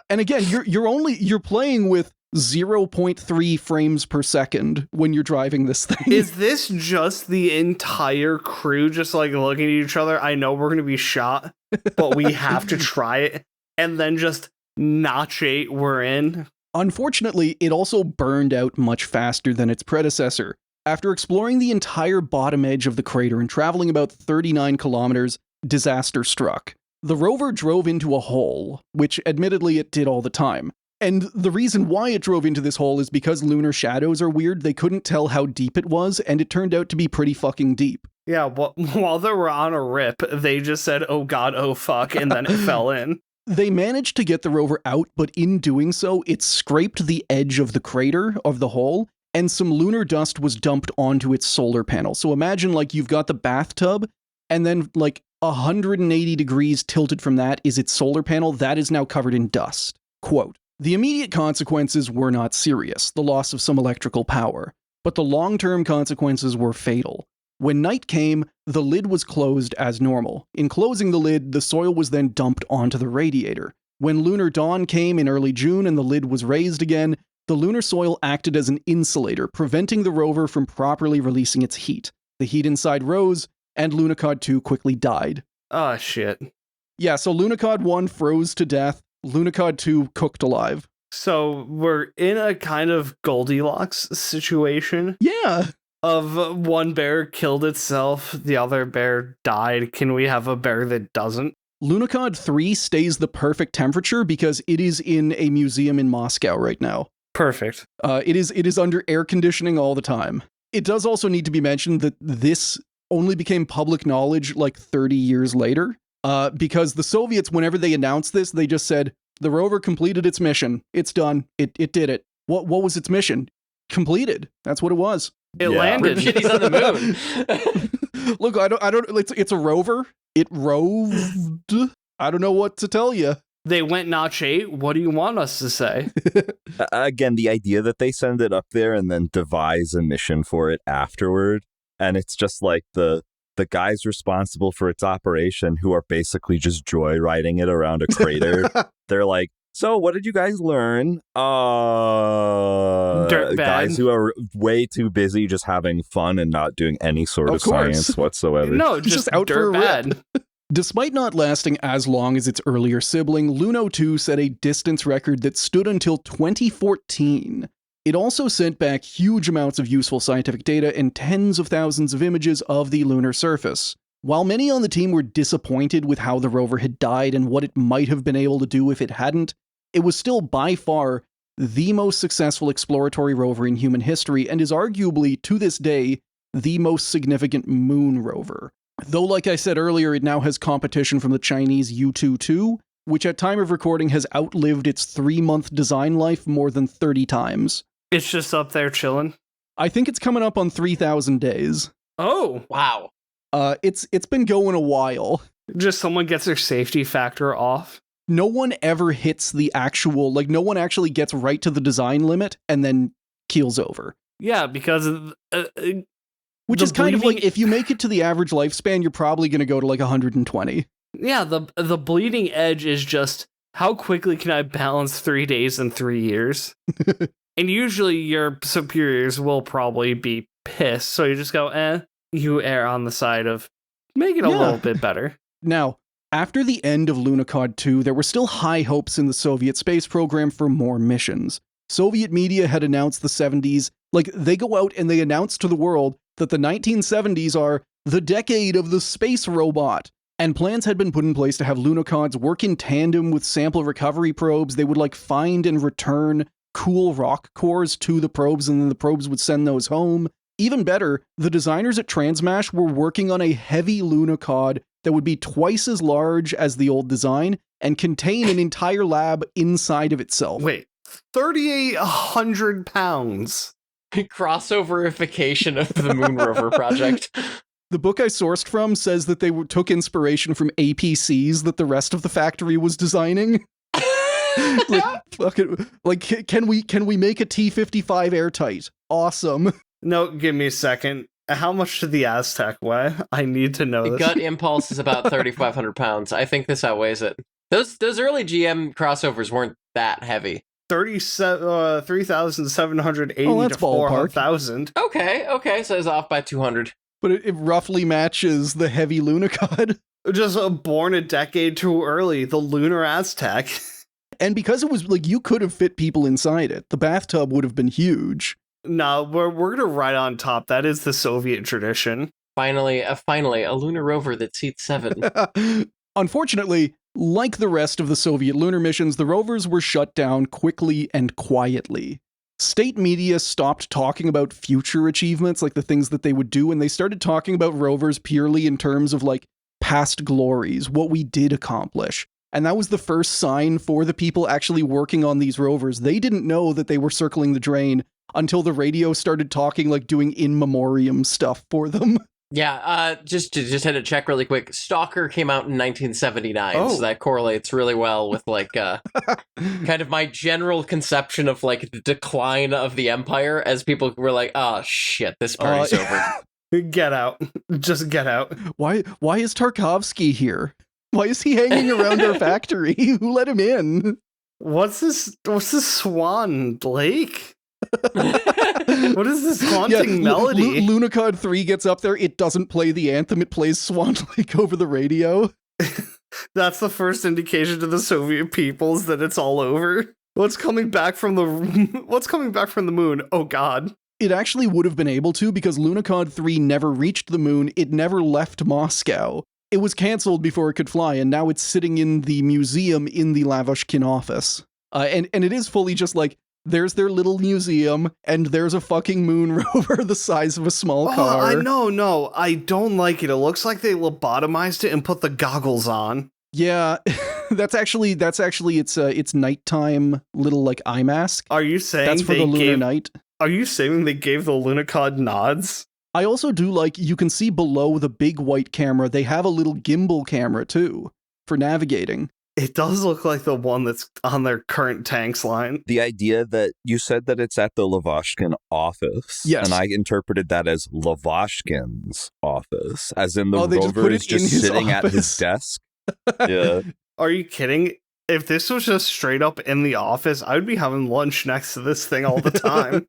And again, you're playing with 0.3 frames per second when you're driving this thing. Is this just the entire crew just looking at each other? I know we're going to be shot, but we have to try it. And then just notch 8, we're in. Unfortunately, it also burned out much faster than its predecessor. After exploring the entire bottom edge of the crater and traveling about 39 kilometers, disaster struck. The rover drove into a hole, which admittedly it did all the time. And the reason why it drove into this hole is because lunar shadows are weird. They couldn't tell how deep it was, and it turned out to be pretty fucking deep. Yeah, while they were on a rip, they just said, oh god, oh fuck, and then it fell in. They managed to get the rover out, but in doing so, it scraped the edge of the crater of the hole, and some lunar dust was dumped onto its solar panel. So imagine like you've got the bathtub, and then like 180 degrees tilted from that is its solar panel. That is now covered in dust. Quote, the immediate consequences were not serious, the loss of some electrical power, but the long-term consequences were fatal. When night came, the lid was closed as normal. In closing the lid, the soil was then dumped onto the radiator. When lunar dawn came in early June and the lid was raised again, the lunar soil acted as an insulator, preventing the rover from properly releasing its heat. The heat inside rose, and Lunokhod 2 quickly died. Oh, shit. Yeah, so Lunokhod 1 froze to death, Lunokhod 2 cooked alive. So we're in a kind of Goldilocks situation. Yeah. Of one bear killed itself, the other bear died. Can we have a bear that doesn't? Lunokhod 3 stays the perfect temperature because it is in a museum in Moscow right now. Perfect. It is under air conditioning all the time. It does also need to be mentioned that this only became public knowledge like 30 years later, because the Soviets, whenever they announced this, they just said, the rover completed its mission. It's done. It did it. What was its mission? Completed. That's what it was. It landed. Shit, he's on the moon. Look, I don't. It's a rover. It roved. I don't know what to tell you. They went notch 8. What do you want us to say? Again, the idea that they send it up there and then devise a mission for it afterward, and it's just like the guys responsible for its operation who are basically just joyriding it around a crater. They're like, so what did you guys learn? Dirtbag. Guys who are way too busy just having fun and not doing any sort of science whatsoever. No, just out for a dirtbag. Despite not lasting as long as its earlier sibling, Luno 2 set a distance record that stood until 2014. It also sent back huge amounts of useful scientific data and tens of thousands of images of the lunar surface. While many on the team were disappointed with how the rover had died and what it might have been able to do if it hadn't, it was still by far the most successful exploratory rover in human history and is arguably, to this day, the most significant moon rover. Though, like I said earlier, it now has competition from the Chinese U-22, which at time of recording has outlived its 3-month design life more than 30 times. It's just up there chilling. I think it's coming up on 3,000 days. Oh, Wow. It's been going a while. just someone gets their safety factor off. No one ever hits the actual, like, no one actually gets right to the design limit and then keels over. Yeah, because Which the is kind of bleeding- like, if you make it to the average lifespan, you're probably going to go to like 120. yeah, the bleeding edge is just how quickly can I balance 3 days and 3 years? And usually your superiors will probably be pissed, so you just go, you err on the side of make it a little bit better. Now, after the end of Lunokhod 2, there were still high hopes in the Soviet space program for more missions. Soviet media had announced the 70s, like, they go out and they announce to the world that the 1970s are the decade of the space robot. And plans had been put in place to have Lunokhods work in tandem with sample recovery probes. They would, like, find and return cool rock cores to the probes, and then the probes would send those home. Even better, the designers at Transmash were working on a heavy Lunokhod that would be twice as large as the old design and contain an entire lab inside of itself. Wait, 3,800 pounds. Crossoverification of the Moon Rover project. The book I sourced from says that they took inspiration from APCs that the rest of the factory was designing. Can we make a T-55 airtight? Awesome. No, give me a second. How much did the Aztec weigh? I need to know The this. gut impulse is about 3,500 pounds. I think this outweighs it. Those early GM crossovers weren't that heavy. 3,780 Oh, that's to 4,000. Okay, so it's off by 200. But it roughly matches the heavy Lunokhod. Just born a decade too early, the Lunar Aztec. And because it was like you could have fit people inside it, the bathtub would have been huge. No, we're gonna ride on top. That is the Soviet tradition. Finally, a lunar rover that seats 7. Unfortunately, like the rest of the Soviet lunar missions, the rovers were shut down quickly and quietly. State media stopped talking about future achievements, like the things that they would do, and they started talking about rovers purely in terms of like past glories, what we did accomplish. And that was the first sign for the people actually working on these rovers. They didn't know that they were circling the drain until the radio started talking, like doing in memoriam stuff for them. Yeah, just had to check really quick. Stalker came out in 1979, so that correlates really well with like kind of my general conception of like the decline of the empire as people were like, oh shit, this party's over. Get out. Just get out. Why is Tarkovsky here? Why is he hanging around our factory? Who let him in? What's this Swan Lake? What is this haunting melody? Lunokhod 3 gets up there, it doesn't play the anthem, it plays Swan Lake over the radio. That's the first indication to the Soviet peoples that it's all over. What's coming back from the moon? Oh god. It actually would have been able to because Lunokhod 3 never reached the moon, it never left Moscow. It was cancelled before it could fly, and now it's sitting in the museum in the Lavochkin office. And it is fully just like, there's their little museum, and there's a fucking moon rover the size of a small car. No, I don't like it. It looks like they lobotomized it and put the goggles on. Yeah, that's actually its nighttime little like eye mask. Are you saying that's for the lunar night? Are you saying they gave the Lunokhod nods? I also do like, you can see below the big white camera, they have a little gimbal camera too for navigating. It does look like the one that's on their current tanks line. The idea that you said that it's at the Lavochkin office. Yes. And I interpreted that as Lavochkin's office, as in the they rover is just sitting office. at his desk. Yeah. Are you kidding? If this was just straight up in the office, I would be having lunch next to this thing all the time.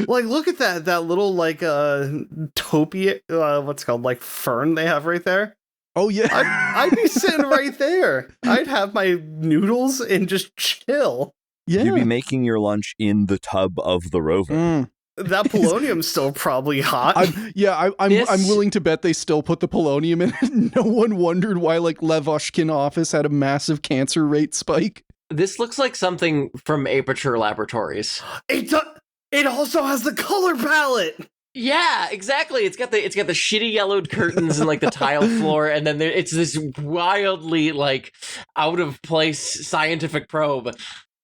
Like, look at that little, like, topia, what's it called, like, fern they have right there. Oh, yeah. I'd be sitting right there. I'd have my noodles and just chill. Yeah. You'd be making your lunch in the tub of the rover. That polonium's still probably hot. I'm willing to bet they still put the polonium in it. No one wondered why, like, Lavochkin office had a massive cancer rate spike. This looks like something from Aperture Laboratories. It also has the color palette. Yeah, exactly. It's got the shitty yellowed curtains and like the tile floor, and then it's this wildly like out of place scientific probe.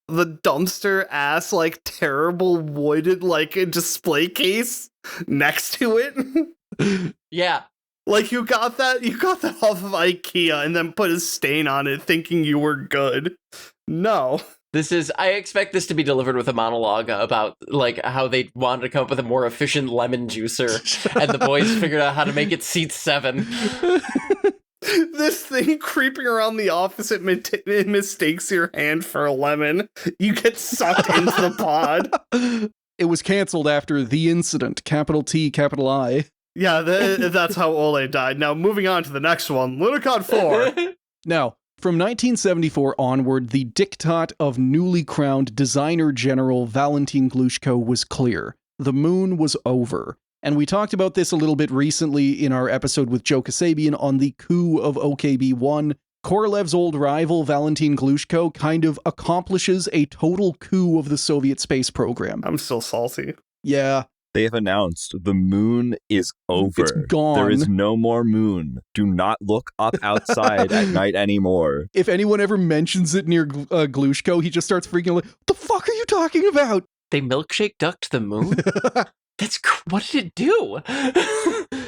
The dumpster ass like terrible voided like a display case next to it. Yeah. Like you got that off of IKEA and then put a stain on it thinking you were good. No. I expect this to be delivered with a monologue about like how they wanted to come up with a more efficient lemon juicer, and the boys figured out how to make it seat 7. This thing creeping around the office, it mistakes your hand for a lemon. You get sucked into the pod. It was canceled after the incident, capital T, capital I. Yeah, that's how Ole died. Now, moving on to the next one, Lunokhod 4. Now, from 1974 onward, the diktat of newly crowned designer general Valentin Glushko was clear. The moon was over. And we talked about this a little bit recently in our episode with Joe Kasabian on the coup of OKB-1. Korolev's old rival, Valentin Glushko, kind of accomplishes a total coup of the Soviet space program. I'm still salty. Yeah. They have announced the moon is over. It's gone. There is no more moon. Do not look up outside at night anymore. If anyone ever mentions it near Glushko, he just starts freaking like, what the fuck are you talking about? They milkshake ducked the moon? What did it do?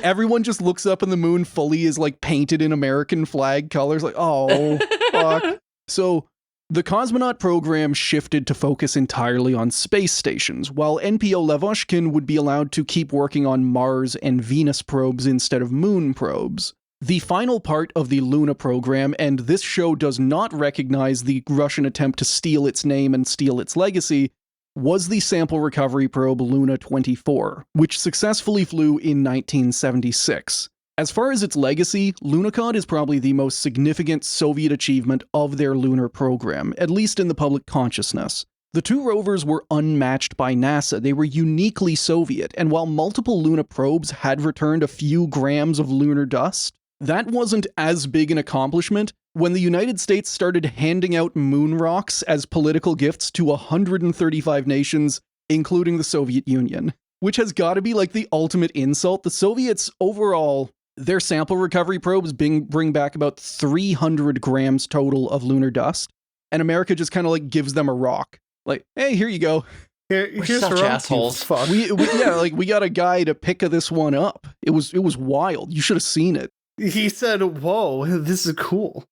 Everyone just looks up and the moon fully is like painted in American flag colors. Like, oh, fuck. So the cosmonaut program shifted to focus entirely on space stations, while NPO Lavochkin would be allowed to keep working on Mars and Venus probes instead of moon probes. The final part of the Luna program, and this show does not recognize the Russian attempt to steal its name and steal its legacy, was the sample recovery probe Luna 24, which successfully flew in 1976. As far as its legacy, Lunokhod is probably the most significant Soviet achievement of their lunar program, at least in the public consciousness. The two rovers were unmatched by NASA. They were uniquely Soviet, and while multiple Luna probes had returned a few grams of lunar dust, that wasn't as big an accomplishment when the United States started handing out moon rocks as political gifts to 135 nations, including the Soviet Union, which has got to be like the ultimate insult. The Soviets overall, their sample recovery probes bring back about 300 grams total of lunar dust, and America just kind of like gives them a rock. Like, hey, here you go. Here's such your own assholes. fuck. We got a guy to pick this one up. It was wild. You should have seen it. He said, "Whoa, this is cool."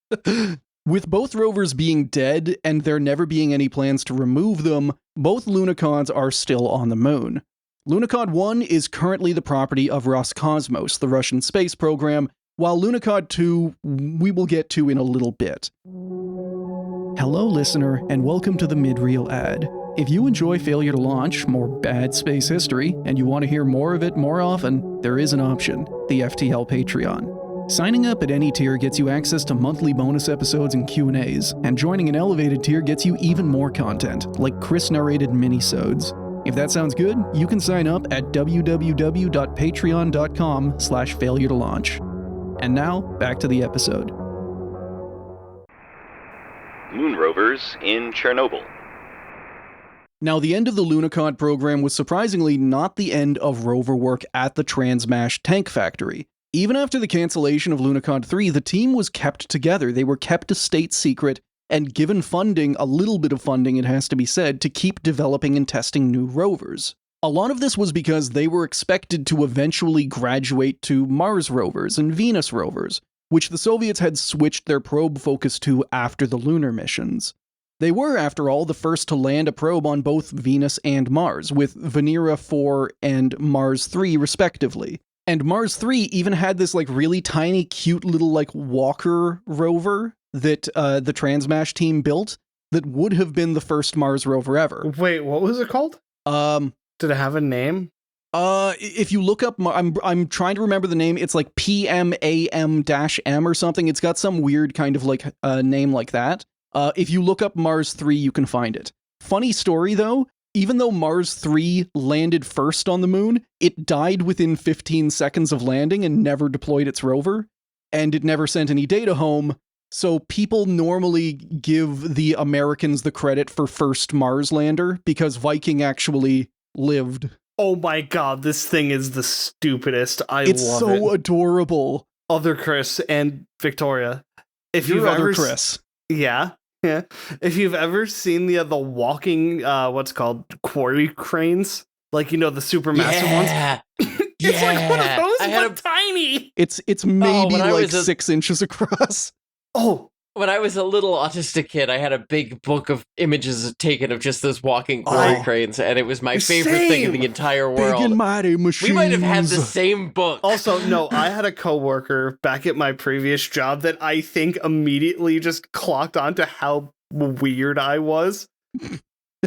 With both rovers being dead and there never being any plans to remove them, both Lunokhods are still on the moon. Lunokhod 1 is currently the property of Roscosmos, the Russian space program, while Lunokhod 2 we will get to in a little bit. Hello, listener, and welcome to the mid-reel ad. If you enjoy Failure to Launch, more bad space history, and you want to hear more of it more often, there is an option, the FTL Patreon. Signing up at any tier gets you access to monthly bonus episodes and Q&As, and joining an elevated tier gets you even more content, like Chris-narrated minisodes. If that sounds good, you can sign up at www.patreon.com/failure to launch. And now, back to the episode. Moon rovers in Chernobyl. Now, the end of the Lunokhod program was surprisingly not the end of rover work at the Transmash tank factory. Even after the cancellation of Lunokhod 3, the team was kept together. They were kept a state secret and given funding, a little bit of funding it has to be said, to keep developing and testing new rovers. A lot of this was because they were expected to eventually graduate to Mars rovers and Venus rovers, which the Soviets had switched their probe focus to after the lunar missions. They were, after all, the first to land a probe on both Venus and Mars, with Venera 4 and Mars 3 respectively. And Mars 3 even had this like really tiny, cute little like Walker rover that the Transmash team built that would have been the first Mars rover ever. Wait, what was it called? Did it have a name? If you look up, I'm trying to remember the name. It's like PMAM-M or something. It's got some weird kind of like name like that. If you look up Mars 3, you can find it. Funny story though, even though Mars 3 landed first on the moon, it died within 15 seconds of landing and never deployed its rover, and it never sent any data home. So people normally give the Americans the credit for first Mars lander because Viking actually lived. Oh my god, this thing is the stupidest. It's love so it. adorable. Other Chris and Victoria. If You're you've other ever Chris. Yeah. If you've ever seen the walking what's called quarry cranes, like the super massive ones. It's like one of those but tiny. It's maybe when I like was a- 6 inches across. Oh, When I was a little autistic kid, I had a big book of images taken of just those walking quarry cranes, and it was my favorite thing in the entire world. Big and mighty machines. We might have had the same book. also, no, I had a coworker back at my previous job that I think immediately just clocked onto how weird I was.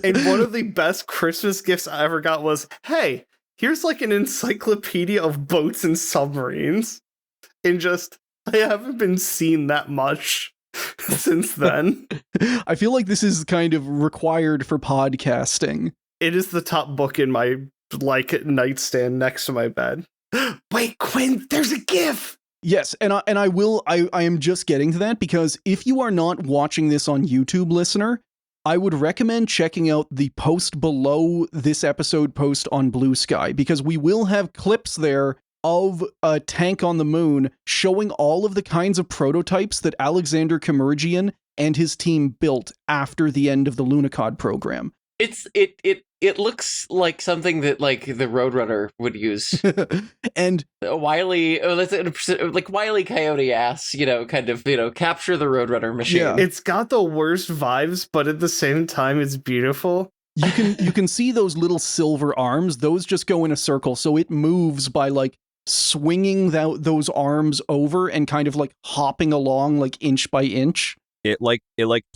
And one of the best Christmas gifts I ever got was, hey, here's like an encyclopedia of boats and submarines. And just, I haven't been seen that much since then. I feel like this is kind of required for podcasting. It is the top book in my nightstand next to my bed. Wait, Quinn, there's a GIF. Yes, and I am just getting to that because if you are not watching this on YouTube, listener, I would recommend checking out the post below this episode post on Blue Sky, because we will have clips there of a tank on the moon showing all of the kinds of prototypes that Alexander Kemerjian and his team built after the end of the Lunokhod program. It looks like something that like the Roadrunner would use. And A Wile E. Coyote ass, kind of, capture the Roadrunner machine. Yeah. It's got the worst vibes, but at the same time, it's beautiful. you can see those little silver arms. Those just go in a circle, so it moves by like swinging those arms over and kind of like hopping along like inch by inch. It like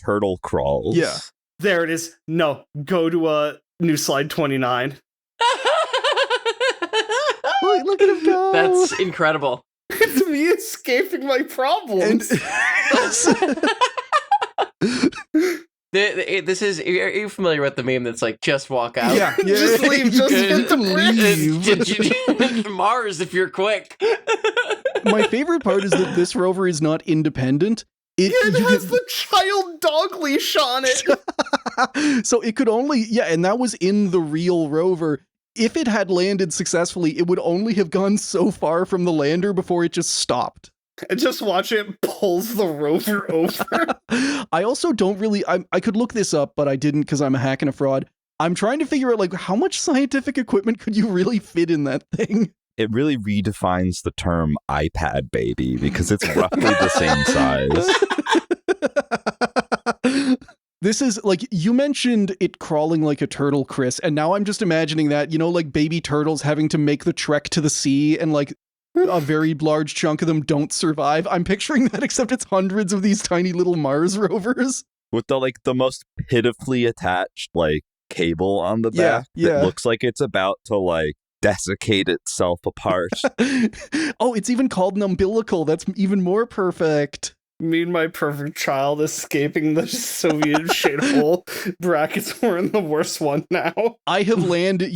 turtle crawls. Yeah. There it is. No, go to new slide 29. Look at him go. That's incredible. It's me escaping my problems. This is. Are you familiar with the meme that's like, just walk out? Yeah. Just leave, just hit the leave. Mars if you're quick. My favorite part is that this rover is not independent. It has the child dog leash on it. So it could only, and that was in the real rover. If it had landed successfully, it would only have gone so far from the lander before it just stopped. And just watch it pulls the rover over. I also don't really, I could look this up, but I didn't because I'm a hack and a fraud. I'm trying to figure out, like, how much scientific equipment could you really fit in that thing? It really redefines the term iPad baby because it's roughly the same size. This is, like, you mentioned it crawling like a turtle, Chris, and now I'm just imagining that, like baby turtles having to make the trek to the sea and, like, a very large chunk of them don't survive. I'm picturing that, except it's hundreds of these tiny little Mars rovers. With the most pitifully attached, like, cable on the back that looks like it's about to, like, desiccate itself apart. Oh, it's even called an umbilical. That's even more perfect. Me and my perfect child escaping the Soviet shithole. Brackets, we're in the worst one now. I have landed,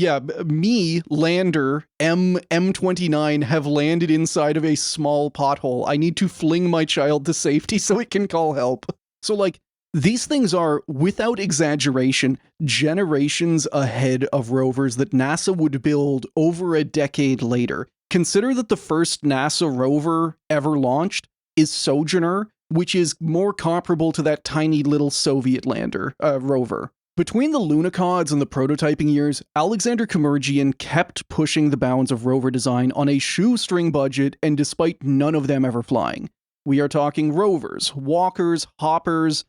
me, Lander, M29, have landed inside of a small pothole. I need to fling my child to safety so it can call help. So, like, these things are, without exaggeration, generations ahead of rovers that NASA would build over a decade later. Consider that the first NASA rover ever launched is Sojourner, which is more comparable to that tiny little Soviet lander, rover. Between the Lunokhods and the prototyping years, Alexander Kemerjian kept pushing the bounds of rover design on a shoestring budget, and despite none of them ever flying. We are talking rovers, walkers, hoppers.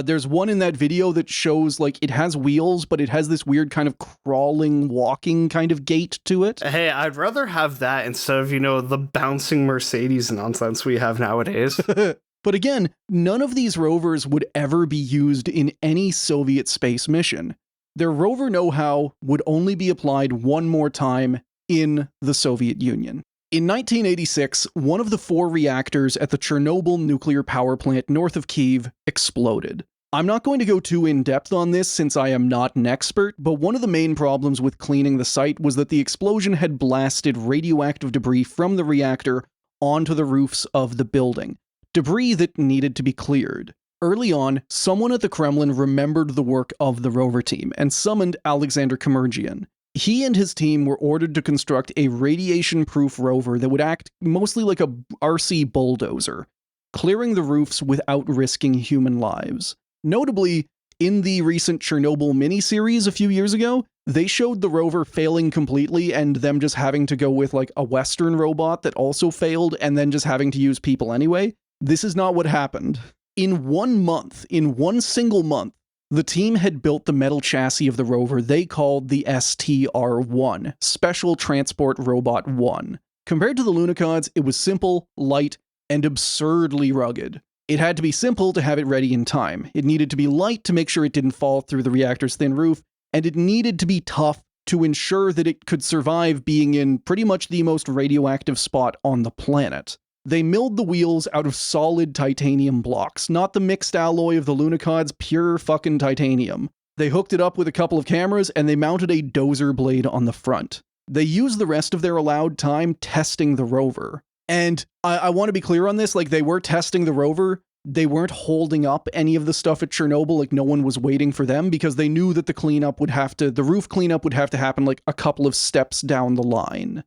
There's one in that video that shows, like, it has wheels, but it has this weird kind of crawling, walking kind of gait to it. Hey, I'd rather have that instead of, the bouncing Mercedes nonsense we have nowadays. But again, none of these rovers would ever be used in any Soviet space mission. Their rover know-how would only be applied one more time in the Soviet Union. In 1986, one of the 4 reactors at the Chernobyl nuclear power plant north of Kyiv exploded. I'm not going to go too in-depth on this since I am not an expert, but one of the main problems with cleaning the site was that the explosion had blasted radioactive debris from the reactor onto the roofs of the building. Debris that needed to be cleared. Early on, someone at the Kremlin remembered the work of the rover team and summoned Alexander Kemerjian. He and his team were ordered to construct a radiation-proof rover that would act mostly like a RC bulldozer, clearing the roofs without risking human lives. Notably, in the recent Chernobyl miniseries a few years ago, they showed the rover failing completely and them just having to go with, like, a Western robot that also failed and then just having to use people anyway. This is not what happened. In 1 month, in one single month, the team had built the metal chassis of the rover they called the STR-1, Special Transport Robot 1. Compared to the Lunokhods, it was simple, light, and absurdly rugged. It had to be simple to have it ready in time. It needed to be light to make sure it didn't fall through the reactor's thin roof, and it needed to be tough to ensure that it could survive being in pretty much the most radioactive spot on the planet. They milled the wheels out of solid titanium blocks, not the mixed alloy of the Lunokhods, pure fucking titanium. They hooked it up with a couple of cameras, and they mounted a dozer blade on the front. They used the rest of their allowed time testing the rover. And I want to be clear on this, like, they were testing the rover. They weren't holding up any of the stuff at Chernobyl, like, no one was waiting for them, because they knew that the roof cleanup would have to happen, like, a couple of steps down the line.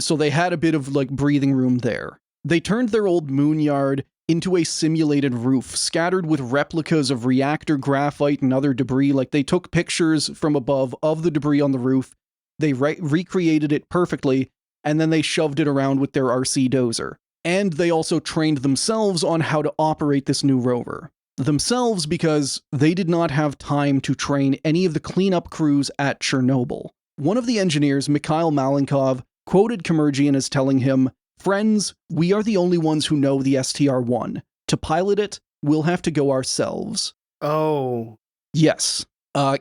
So they had a bit of, like, breathing room there. They turned their old moon yard into a simulated roof, scattered with replicas of reactor graphite and other debris. Like, they took pictures from above of the debris on the roof, they recreated it perfectly, and then they shoved it around with their RC dozer. And they also trained themselves on how to operate this new rover. Themselves because they did not have time to train any of the cleanup crews at Chernobyl. One of the engineers, Mikhail Malenkov, quoted Kemerjian as telling him, "Friends, we are the only ones who know the STR-1. To pilot it, we'll have to go ourselves." Oh. Yes.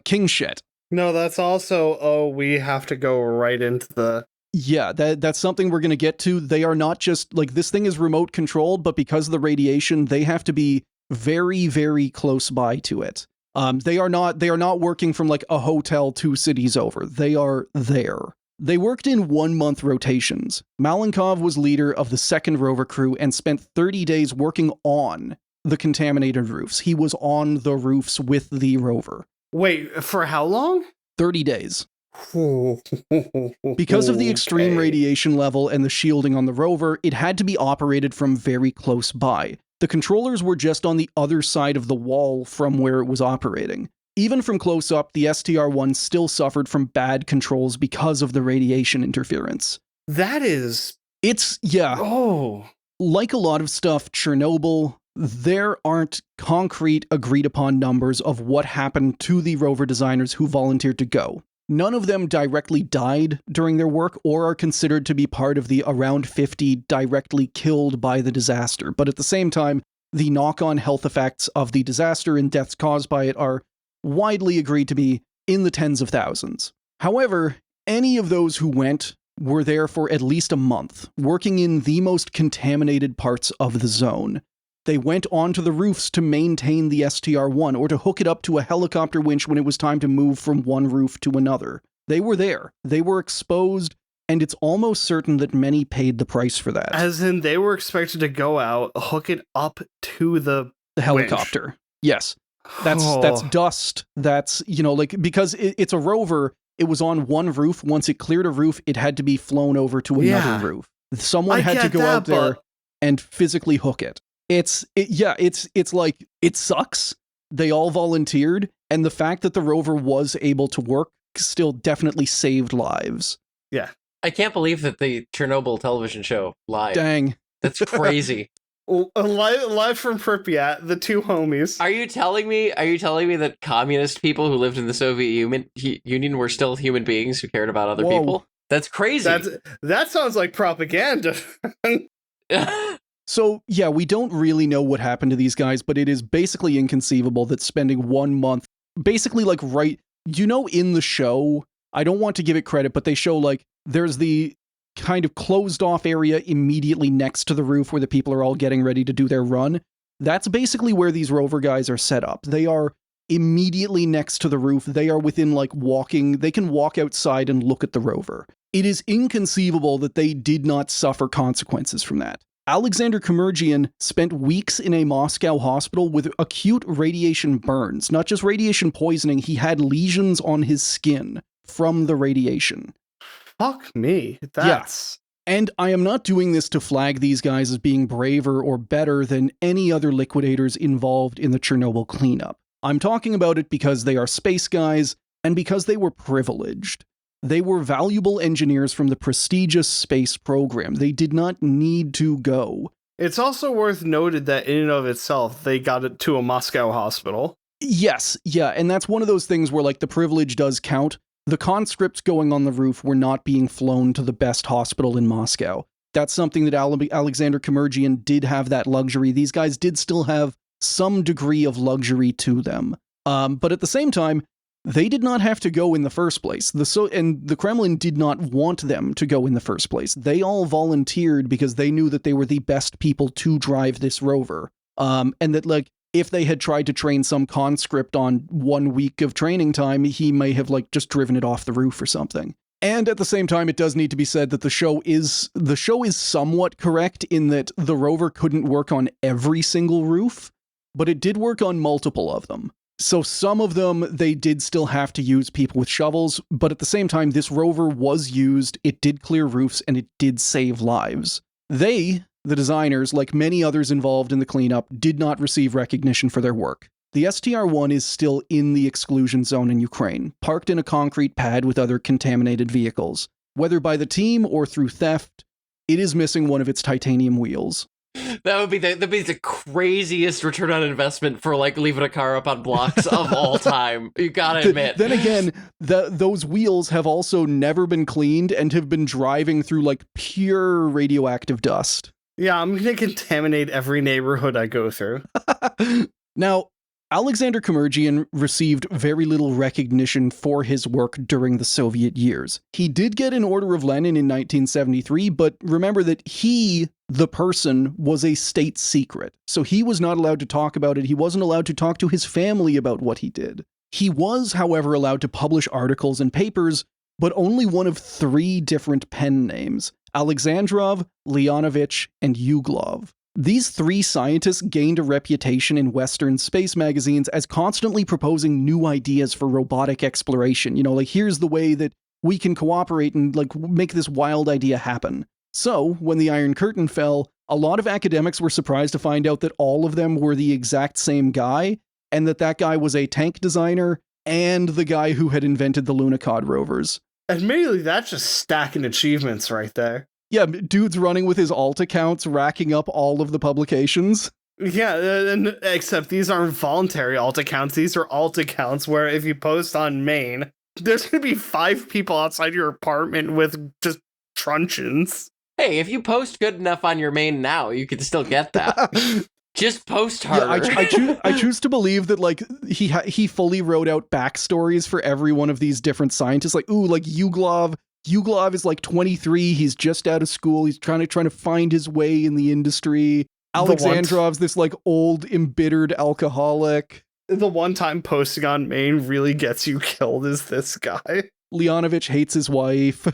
King shit. No, that's also, we have to go right into the Yeah, that's something we're going to get to. They are not just, like, this thing is remote controlled, but because of the radiation, they have to be very, very close by to it. They are not working from, like, a hotel 2 cities over. They are there. They worked in 1-month rotations. Malenkov was leader of the second rover crew and spent 30 days working on the contaminated roofs. He was on the roofs with the rover. Wait, for how long? 30 days. Because of the extreme radiation level and the shielding on the rover, it had to be operated from very close by. The controllers were just on the other side of the wall from where it was operating. Even from close up, the STR-1 still suffered from bad controls because of the radiation interference. Yeah. Oh. Like a lot of stuff, Chernobyl, there aren't concrete agreed upon numbers of what happened to the rover designers who volunteered to go. None of them directly died during their work or are considered to be part of the around 50 directly killed by the disaster. But at the same time, the knock-on health effects of the disaster and deaths caused by it are widely agreed to be in the tens of thousands. However, any of those who went were there for at least a month, working in the most contaminated parts of the zone. They went onto the roofs to maintain the STR-1 or to hook it up to a helicopter winch when it was time to move from one roof to another. They were there. They were exposed, and it's almost certain that many paid the price for that. As in, they were expected to go out, hook it up to the helicopter. winch. Yes. That's dust. That's, because it's a rover, it was on one roof. Once it cleared a roof, it had to be flown over to another roof. Someone had to go out there and physically hook it. It's like, it sucks. They all volunteered, and the fact that the rover was able to work still definitely saved lives. Yeah. I can't believe that the Chernobyl television show live. Dang. That's crazy. Live from Pripyat, the two homies. Are you telling me that communist people who lived in the Soviet Union were still human beings who cared about other people? That's crazy. That sounds like propaganda. So, yeah, we don't really know what happened to these guys, but it is basically inconceivable that spending 1 month, basically like in the show, I don't want to give it credit, but they show like there's the kind of closed off area immediately next to the roof where the people are all getting ready to do their run. That's basically where these rover guys are set up. They are immediately next to the roof. They are within they can walk outside and look at the rover. It is inconceivable that they did not suffer consequences from that. Alexander Kemerjian spent weeks in a Moscow hospital with acute radiation burns. Not just radiation poisoning, he had lesions on his skin from the radiation. Fuck me. That's... Yeah. And I am not doing this to flag these guys as being braver or better than any other liquidators involved in the Chernobyl cleanup. I'm talking about it because they are space guys and because they were privileged. They were valuable engineers from the prestigious space program. They did not need to go. It's also worth noted that in and of itself, they got it to a Moscow hospital. Yes, yeah, and that's one of those things where the privilege does count. The conscripts going on the roof were not being flown to the best hospital in Moscow. That's something that Alexander Kemerjian did have that luxury. These guys did still have some degree of luxury to them. But at the same time, they did not have to go in the first place. And the Kremlin did not want them to go in the first place. They all volunteered because they knew that they were the best people to drive this rover. And that, if they had tried to train some conscript on 1 week of training time, he may have, just driven it off the roof or something. And at the same time, it does need to be said that the show is somewhat correct in that the rover couldn't work on every single roof, but it did work on multiple of them. So some of them, they did still have to use people with shovels, but at the same time, this rover was used, it did clear roofs, and it did save lives. They, the designers, like many others involved in the cleanup, did not receive recognition for their work. The STR-1 is still in the exclusion zone in Ukraine, parked in a concrete pad with other contaminated vehicles. Whether by the team or through theft, it is missing one of its titanium wheels. That'd be the craziest return on investment for leaving a car up on blocks of all time. You gotta admit. Then again, those wheels have also never been cleaned and have been driving through pure radioactive dust. Yeah, I'm gonna contaminate every neighborhood I go through. Now, Alexander Kemerjian received very little recognition for his work during the Soviet years. He did get an Order of Lenin in 1973, but remember that he, the person, was a state secret. So he was not allowed to talk about it. He wasn't allowed to talk to his family about what he did. He was, however, allowed to publish articles and papers, but only one of 3 different pen names: Alexandrov, Leonovich, and Yuglov. These 3 scientists gained a reputation in Western space magazines as constantly proposing new ideas for robotic exploration. You know, like, here's the way that we can cooperate and, like, make this wild idea happen. So, when the Iron Curtain fell, a lot of academics were surprised to find out that all of them were the exact same guy, and that guy was a tank designer and the guy who had invented the Lunokhod rovers. Admittedly, that's just stacking achievements right there. Yeah, dude's running with his alt accounts, racking up all of the publications. Yeah, and except these aren't voluntary alt accounts. These are alt accounts where if you post on main, there's going to be 5 people outside your apartment with just truncheons. Hey, if you post good enough on your main now, you can still get that. Just post harder. Yeah, I choose to believe that, like, he fully wrote out backstories for every one of these different scientists. Like, ooh, like Yuglov is like 23. He's just out of school. He's trying to find his way in the industry. Alexandrov's this, like, old embittered alcoholic. The one time posting on main really gets you killed is this guy. Leonovich hates his wife.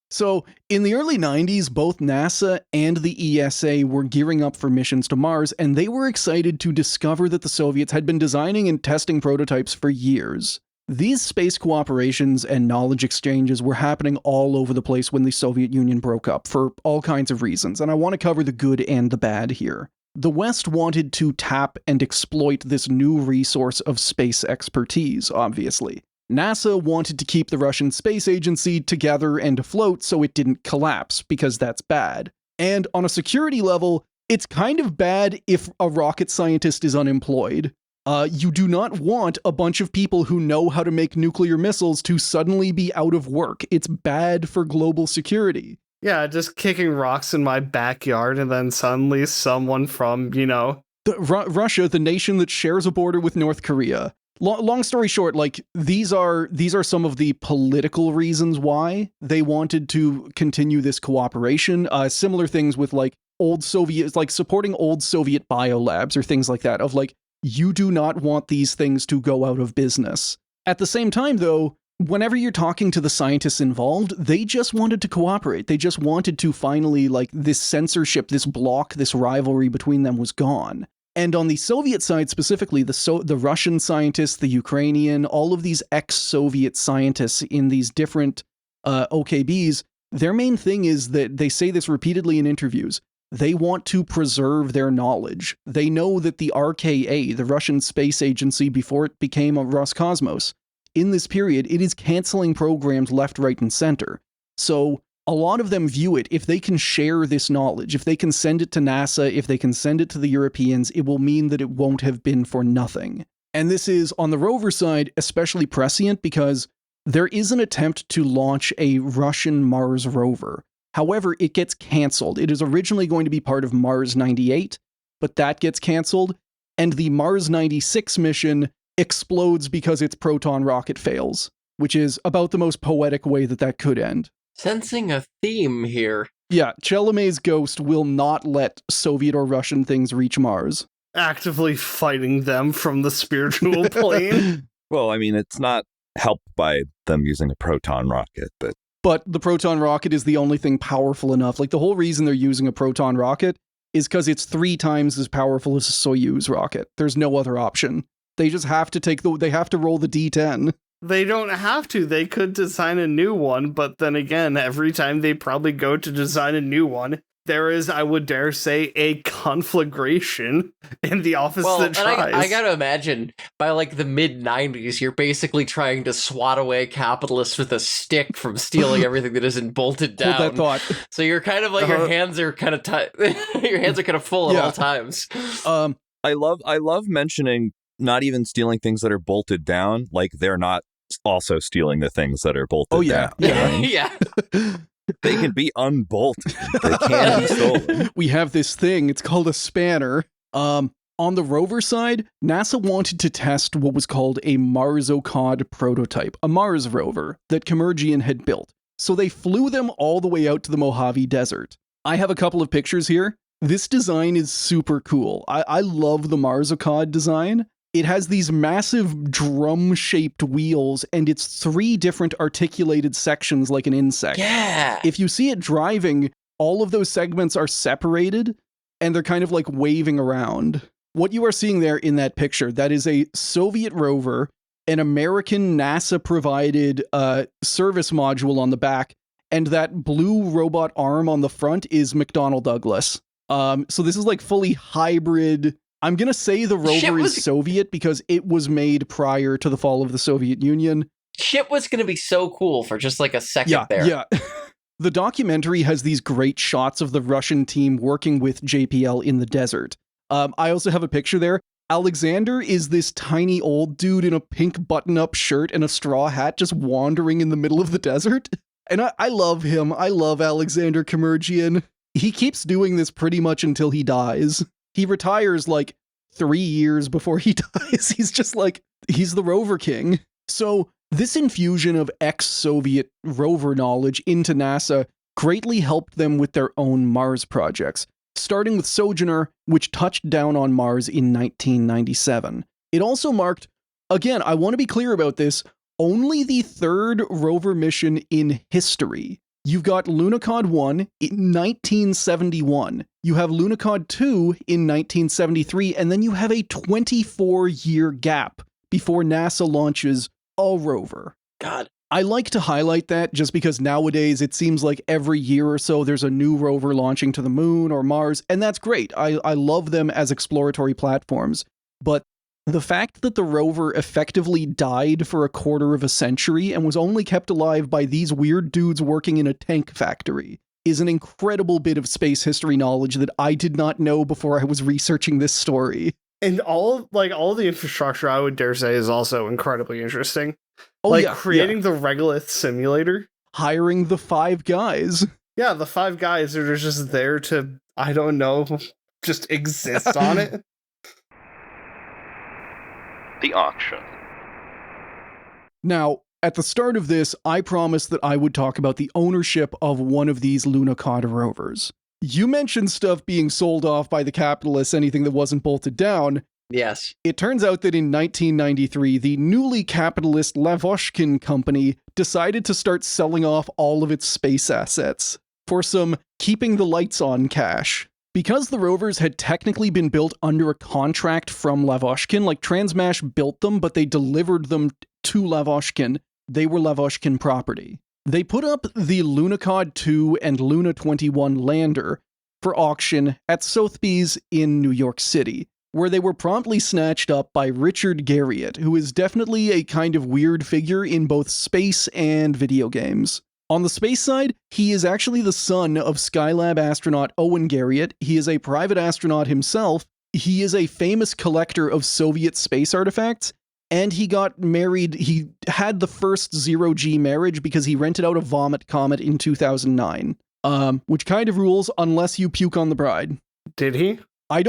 So, in the early 90s, both NASA and the ESA were gearing up for missions to Mars, and they were excited to discover that the Soviets had been designing and testing prototypes for years. These space cooperations and knowledge exchanges were happening all over the place when the Soviet Union broke up, for all kinds of reasons, and I want to cover the good and the bad here. The West wanted to tap and exploit this new resource of space expertise, obviously. NASA wanted to keep the Russian space agency together and afloat so it didn't collapse, because that's bad. And on a security level, it's kind of bad if a rocket scientist is unemployed. You do not want a bunch of people who know how to make nuclear missiles to suddenly be out of work. It's bad for global security. Yeah, just kicking rocks in my backyard and then suddenly someone from, Russia, the nation that shares a border with North Korea. Long story short, like, these are some of the political reasons why they wanted to continue this cooperation. Similar things with, like, old Soviet, like, supporting old Soviet biolabs or things like that, of, like, you do not want these things to go out of business. At the same time, though, whenever you're talking to the scientists involved, they just wanted to cooperate. They just wanted to finally, like, this censorship, this block, this rivalry between them was gone. And on the Soviet side specifically, the Russian scientists, the Ukrainian, all of these ex-Soviet scientists in these different OKBs, their main thing is that they say this repeatedly in interviews. They want to preserve their knowledge. They know that the RKA, the Russian space agency before it became a Roscosmos, in this period, it is canceling programs left, right, and center. So a lot of them view it, if they can share this knowledge, if they can send it to NASA, if they can send it to the Europeans, it will mean that it won't have been for nothing. And this is, on the rover side, especially prescient because there is an attempt to launch a Russian Mars rover. However, it gets canceled. It is originally going to be part of Mars 98, but that gets canceled, and the Mars 96 mission explodes because its Proton rocket fails, which is about the most poetic way that could end. Sensing a theme here. Yeah, Chalamet's ghost will not let Soviet or Russian things reach Mars. Actively fighting them from the spiritual plane. Well, I mean, it's not helped by them using a Proton rocket, but... But the Proton rocket is the only thing powerful enough. Like, the whole reason they're using a Proton rocket is because it's 3 times as powerful as a Soyuz rocket. There's no other option. They just have to they have to roll the D10. They don't have to. They could design a new one, but then again, every time they probably go to design a new one, there is, I would dare say, a conflagration in the office that tries. I gotta imagine, by like the mid-90s, you're basically trying to swat away capitalists with a stick from stealing everything that isn't bolted down. Hold that thought. So you're kind of like, your hands are kind of tight. Your hands are kind of full at all times. I love mentioning not even stealing things that are bolted down, like they're not also stealing the things that are bolted down. Yeah. They can be unbolted. They can be stolen. We have this thing. It's called a spanner. On the rover side, NASA wanted to test what was called a Marsocod prototype, a Mars rover that Kemergian had built. So they flew them all the way out to the Mojave Desert. I have a couple of pictures here. This design is super cool. I love the Marsocod design. It has these massive drum-shaped wheels, and it's 3 different articulated sections like an insect. Yeah. If you see it driving, all of those segments are separated, and they're kind of like waving around. What you are seeing there in that picture, that is a Soviet rover, an American NASA-provided service module on the back, and that blue robot arm on the front is McDonnell Douglas. So this is like fully hybrid. I'm going to say the rover is Soviet because it was made prior to the fall of the Soviet Union. Shit was going to be so cool for just like a second there. Yeah. The documentary has these great shots of the Russian team working with JPL in the desert. I also have a picture there. Alexander is this tiny old dude in a pink button-up shirt and a straw hat just wandering in the middle of the desert. And I love him. I love Alexander Kemergian. He keeps doing this pretty much until he dies. He retires like 3 years before he dies. He's just like, he's the rover king. So this infusion of ex-Soviet rover knowledge into NASA greatly helped them with their own Mars projects, starting with Sojourner, which touched down on Mars in 1997. It also marked, again, I want to be clear about this, only the 3rd rover mission in history. You've got Lunokhod 1 in 1971. You have Lunokhod 2 in 1973, and then you have a 24-year gap before NASA launches a rover. God. I like to highlight that just because nowadays it seems like every year or so there's a new rover launching to the moon or Mars, and that's great. I love them as exploratory platforms. But the fact that the rover effectively died for a quarter of a century and was only kept alive by these weird dudes working in a tank factory is an incredible bit of space history knowledge that I did not know before I was researching this story. And all the infrastructure, I would dare say, is also incredibly interesting. Oh, creating the regolith simulator. Hiring the 5 guys. Yeah, the 5 guys that are just there to, I don't know, just exist on it. The auction. Now, at the start of this, I promised that I would talk about the ownership of one of these Lunokhod rovers. You mentioned stuff being sold off by the capitalists, anything that wasn't bolted down. Yes. It turns out that in 1993, the newly capitalist Lavochkin company decided to start selling off all of its space assets for some keeping the lights on cash. Because the rovers had technically been built under a contract from Lavochkin, like Transmash built them, but they delivered them to Lavochkin. They were Lavochkin property. They put up the Lunokhod 2 and Luna 21 lander for auction at Sotheby's in New York City, where they were promptly snatched up by Richard Garriott, who is definitely a kind of weird figure in both space and video games. On the space side, he is actually the son of Skylab astronaut Owen Garriott. He is a private astronaut himself. He is a famous collector of Soviet space artifacts, and he got married. He had the first zero-G marriage because he rented out a Vomit Comet in 2009, which kind of rules unless you puke on the bride. Did he? I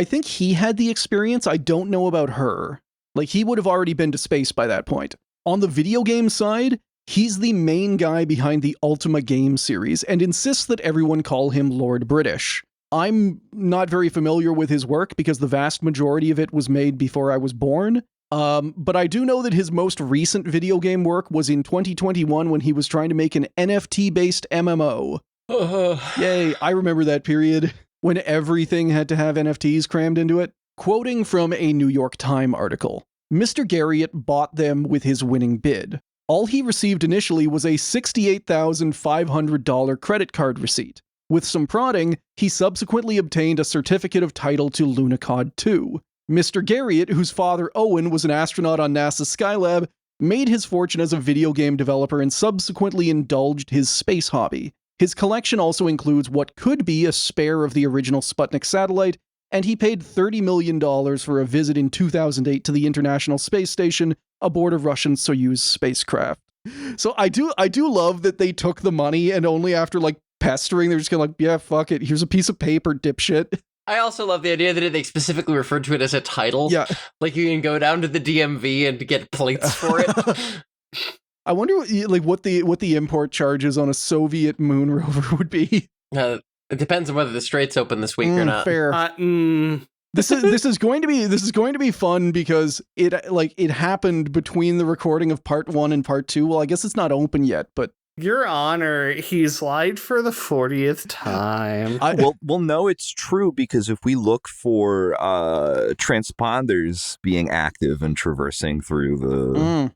think he had the experience. I don't know about her. Like, he would have already been to space by that point. On the video game side, he's the main guy behind the Ultima game series and insists that everyone call him Lord British. I'm not very familiar with his work because the vast majority of it was made before I was born. But I do know that his most recent video game work was in 2021 when he was trying to make an NFT-based MMO. Yay, I remember that period when everything had to have NFTs crammed into it. Quoting from a New York Times article, Mr. Garriott bought them with his winning bid. All he received initially was a $68,500 credit card receipt. With some prodding, he subsequently obtained a certificate of title to Lunokhod 2. Mr. Garriott, whose father Owen was an astronaut on NASA's Skylab, made his fortune as a video game developer and subsequently indulged his space hobby. His collection also includes what could be a spare of the original Sputnik satellite, and he paid $30 million for a visit in 2008 to the International Space Station aboard a Russian Soyuz spacecraft. So I do love that they took the money and only after like pestering, they're just gonna like, yeah, fuck it, here's a piece of paper, dipshit. I also love the idea that they specifically referred to it as a title. Yeah. Like you can go down to the DMV and get plates for it. I wonder what the import charges on a Soviet moon rover would be. It depends on whether the Strait's open this week or not. Fair. This is going to be fun because it happened between the recording of part 1 and part 2. Well, I guess it's not open yet, but Your Honor, he's lied for the 40th time. We'll know it's true because if we look for transponders being active and traversing through the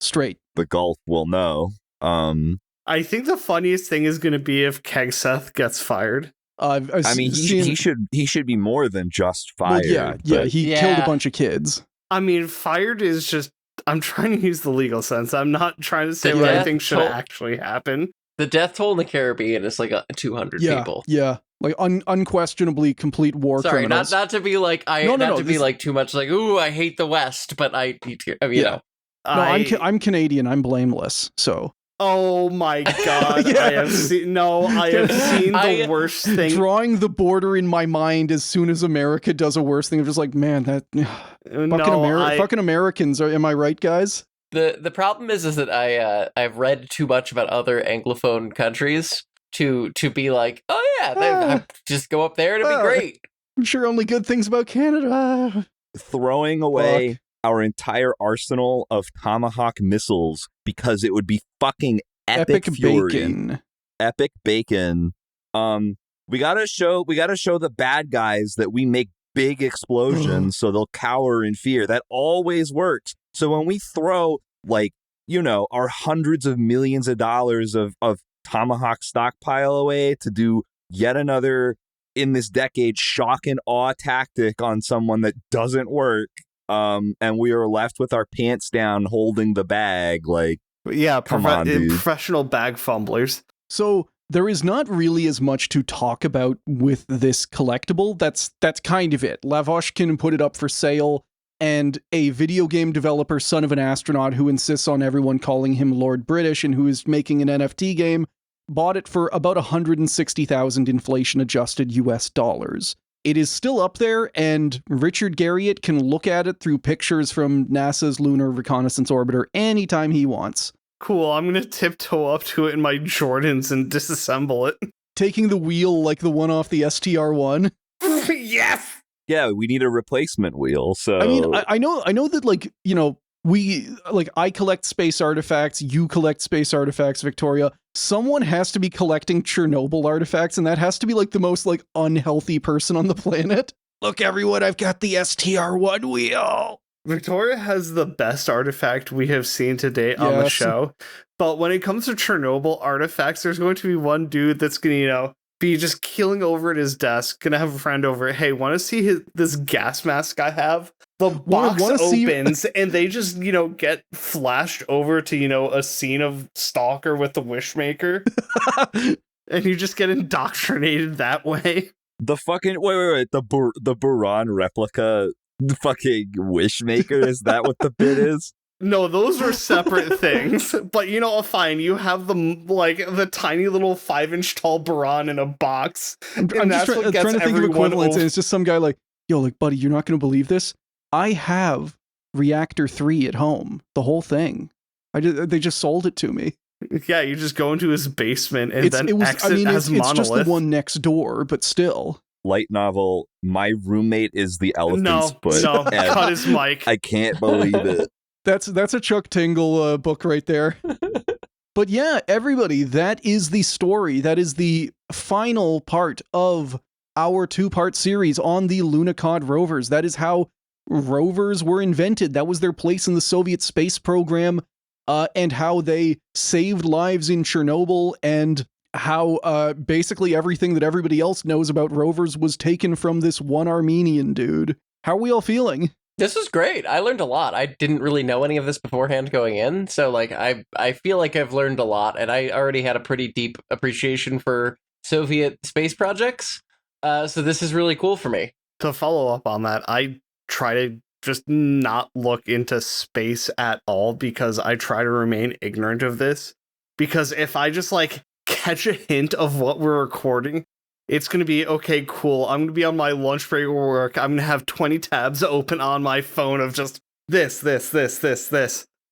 Strait. the Gulf, we'll know. I think the funniest thing is going to be if Kegseth gets fired. He should be more than just fired. Well, he killed a bunch of kids. I mean, fired is just. I'm trying to use the legal sense. I'm not trying to say what I think should actually happen. The death toll in the Caribbean is like 200 people. Yeah, like unquestionably complete war criminals. Not to be like be like too much like, ooh, I hate the West, but I need to. You know. I'm Canadian. I'm blameless. So. Oh my god! Yeah. I have seen the worst thing. Drawing the border in my mind as soon as America does a worse thing, I'm just like, man, that fucking Americans. Am I right, guys? The problem is that I've read too much about other Anglophone countries to be like, oh yeah, just go up there and it'll be great. I'm sure only good things about Canada. Throwing away our entire arsenal of Tomahawk missiles because it would be fucking epic fury. Bacon. Epic bacon. We gotta show the bad guys that we make big explosions so they'll cower in fear. That always works. So when we throw our hundreds of millions of dollars of Tomahawk stockpile away to do yet another in this decade shock and awe tactic on someone that doesn't work, and we are left with our pants down holding the bag, professional bag fumblers. So there is not really as much to talk about with this collectible. That's kind of it. Lavoshkin put it up for sale, and a video game developer, son of an astronaut who insists on everyone calling him Lord British and who is making an NFT game, bought it for about 160,000 inflation-adjusted US dollars. It is still up there, and Richard Garriott can look at it through pictures from NASA's Lunar Reconnaissance Orbiter anytime he wants. Cool, I'm gonna tiptoe up to it in my Jordans and disassemble it. Taking the wheel like the one off the STR-1. Yes! Yeah, we need a replacement wheel, so... I mean, I know that, I collect space artifacts, you collect space artifacts, Victoria. Someone has to be collecting Chernobyl artifacts, and that has to be, the most, unhealthy person on the planet. Look, everyone, I've got the STR-1 wheel! Victoria has the best artifact we have seen to date on the show. But when it comes to Chernobyl artifacts, there's going to be one dude that's going to, be just keeling over at his desk, gonna have a friend over. Hey, want to see this gas mask I have? The box opens and they just, get flashed over to, a scene of Stalker with the Wishmaker. And you just get indoctrinated that way. The fucking, wait, the Buran replica fucking Wishmaker, is that what the bit is? No, those are separate things. But fine, you have the tiny little 5-inch tall Buran in a box. And I'm just trying to think of equivalents, and it's just some guy buddy, you're not going to believe this. I have Reactor 3 at home, the whole thing. They just sold it to me. Yeah, you just go into his basement and exit as Monolith. It's just the one next door, but still. Light novel, my roommate is the elephant's foot. No, cut his mic. I can't believe it. That's a Chuck Tingle book right there. But yeah, everybody, that is the story. That is the final part of our 2-part series on the Lunokhod rovers. That is how rovers were invented. That was their place in the Soviet space program, and how they saved lives in Chernobyl, and how basically everything that everybody else knows about rovers was taken from this one Armenian dude. How are we all feeling? This was great. I learned a lot. I didn't really know any of this beforehand going in, so I feel like I've learned a lot, and I already had a pretty deep appreciation for Soviet space projects. So this is really cool for me. To follow up on that, I try to just not look into space at all because I try to remain ignorant of this. Because if I just catch a hint of what we're recording, It's going to be, okay, cool. I'm going to be on my lunch break at work. I'm going to have 20 tabs open on my phone of just this.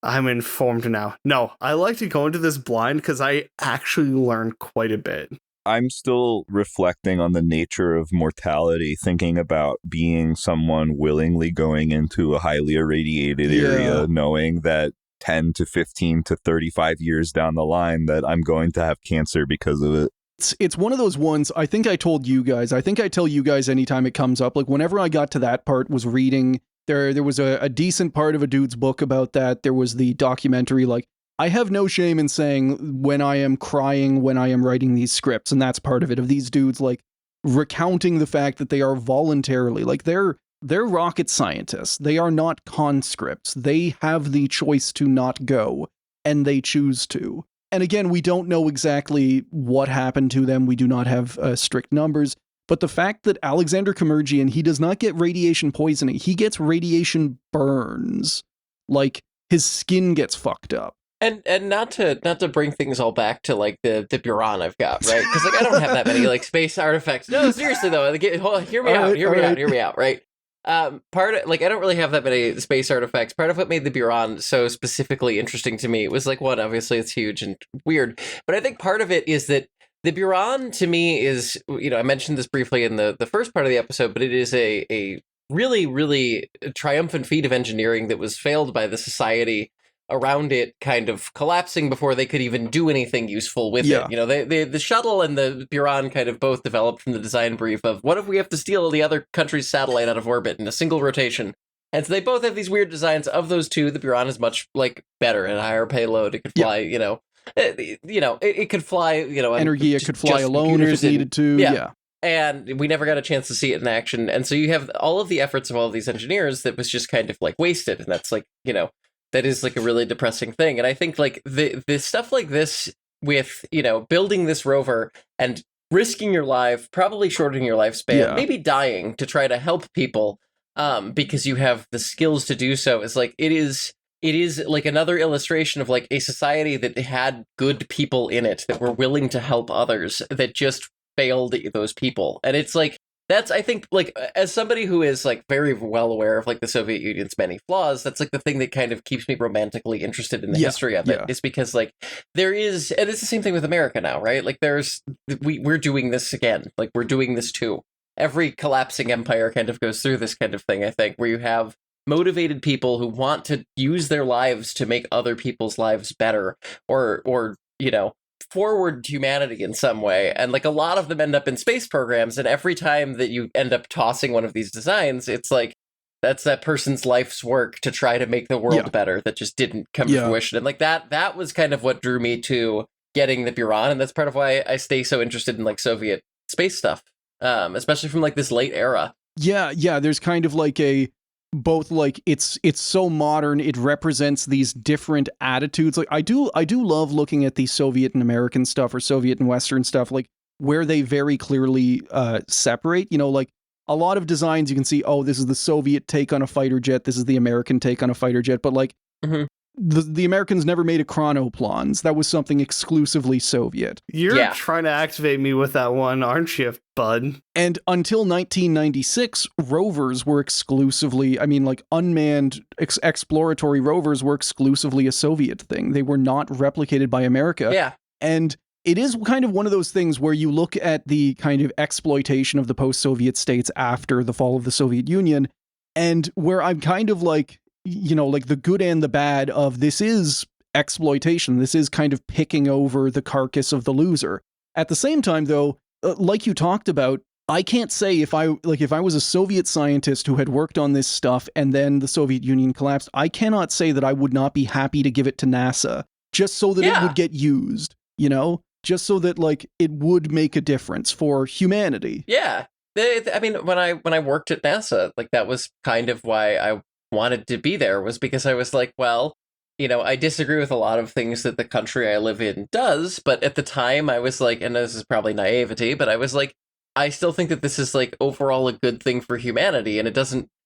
I'm informed now. No, I like to go into this blind because I actually learned quite a bit. I'm still reflecting on the nature of mortality, thinking about being someone willingly going into a highly irradiated area, knowing that 10 to 15 to 35 years down the line that I'm going to have cancer because of it. It's one of those ones, I think I told you guys, I think I tell you guys anytime it comes up, like whenever I got to that part, was reading, there was a decent part of a dude's book about that. There was the documentary, like, I have no shame in saying when I am crying, when I am writing these scripts, and that's part of it, of these dudes, like, recounting the fact that they are voluntarily, like, they're rocket scientists. They are not conscripts. They have the choice to not go, and they choose to. And again, we don't know exactly what happened to them. We do not have strict numbers. But the fact that Alexander Kamergian, he does not get radiation poisoning. He gets radiation burns. Like, his skin gets fucked up. And not to bring things all back to like the Buran I've got, right? Because like I don't have that many like space artifacts. No, seriously though, hear me out, right? Part of, like, I don't really have that many space artifacts. Part of what made the Buran so specifically interesting to me was like, one, obviously it's huge and weird, but I think part of it is that the Buran to me is, you know, I mentioned this briefly in the first part of the episode, but it is a really, really triumphant feat of engineering that was failed by the society around it kind of collapsing before they could even do anything useful with it. You know, the shuttle and the Buran kind of both developed from the design brief of what if we have to steal the other country's satellite out of orbit in a single rotation. And so they both have these weird designs. Of those two, the Buran is much like better and higher payload. It could fly, it could fly, Energy, it could fly alone if it needed to. Yeah. And we never got a chance to see it in action. And so you have all of the efforts of all of these engineers that was just kind of like wasted. And that's like, that is like a really depressing thing. And I think like the stuff like this with, building this rover and risking your life, probably shortening your lifespan, maybe dying to try to help people because you have the skills to do so is like, it is like another illustration of like a society that had good people in it that were willing to help others that just failed those people. And it's like, that's, I think, like, as somebody who is, like, very well aware of, like, the Soviet Union's many flaws, that's, like, the thing that kind of keeps me romantically interested in the history of it, is because, like, there is, and it's the same thing with America now, right? Like, we're doing this again. Like, we're doing this too. Every collapsing empire kind of goes through this kind of thing, I think, where you have motivated people who want to use their lives to make other people's lives better, or forward humanity in some way, and like a lot of them end up in space programs, and every time that you end up tossing one of these designs, it's like that's that person's life's work to try to make the world better that just didn't come to fruition. And like that was kind of what drew me to getting the Buran, and that's part of why I stay so interested in like Soviet space stuff, especially from like this late era. There's kind of like both like it's so modern, it represents these different attitudes. Like I do love looking at the Soviet and American stuff, or Soviet and Western stuff, like where they very clearly separate. Like a lot of designs you can see, oh, this is the Soviet take on a fighter jet, this is the American take on a fighter jet, but like the Americans never made a chronoplans. That was something exclusively Soviet. You're trying to activate me with that one, aren't you, bud? And until 1996, rovers were exclusively, unmanned exploratory rovers were exclusively a Soviet thing. They were not replicated by America. Yeah. And it is kind of one of those things where you look at the kind of exploitation of the post-Soviet states after the fall of the Soviet Union, and where I'm kind of like, like the good and the bad of this is exploitation. This is kind of picking over the carcass of the loser. At the same time, though, like you talked about, I can't say if I was a Soviet scientist who had worked on this stuff and then the Soviet Union collapsed, I cannot say that I would not be happy to give it to NASA just so that it would get used, just so that like it would make a difference for humanity. Yeah. When I worked at NASA, like that was kind of why I wanted to be there, was because I was like, well, I disagree with a lot of things that the country I live in does, but at the time I was like, and this is probably naivety, but I was like, I still think that this is like overall a good thing for humanity, and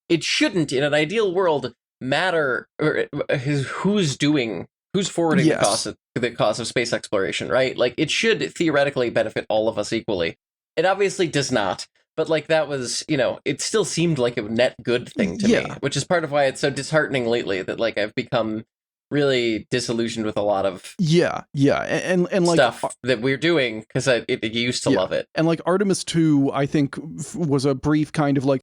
it shouldn't in an ideal world matter who's forwarding the cost of space exploration, right? Like it should theoretically benefit all of us equally. It obviously does not. But like that was, it still seemed like a net good thing to me, which is part of why it's so disheartening lately that like I've become really disillusioned with a lot of and like stuff that we're doing because I used to love it. And like Artemis 2, I think was a brief kind of like,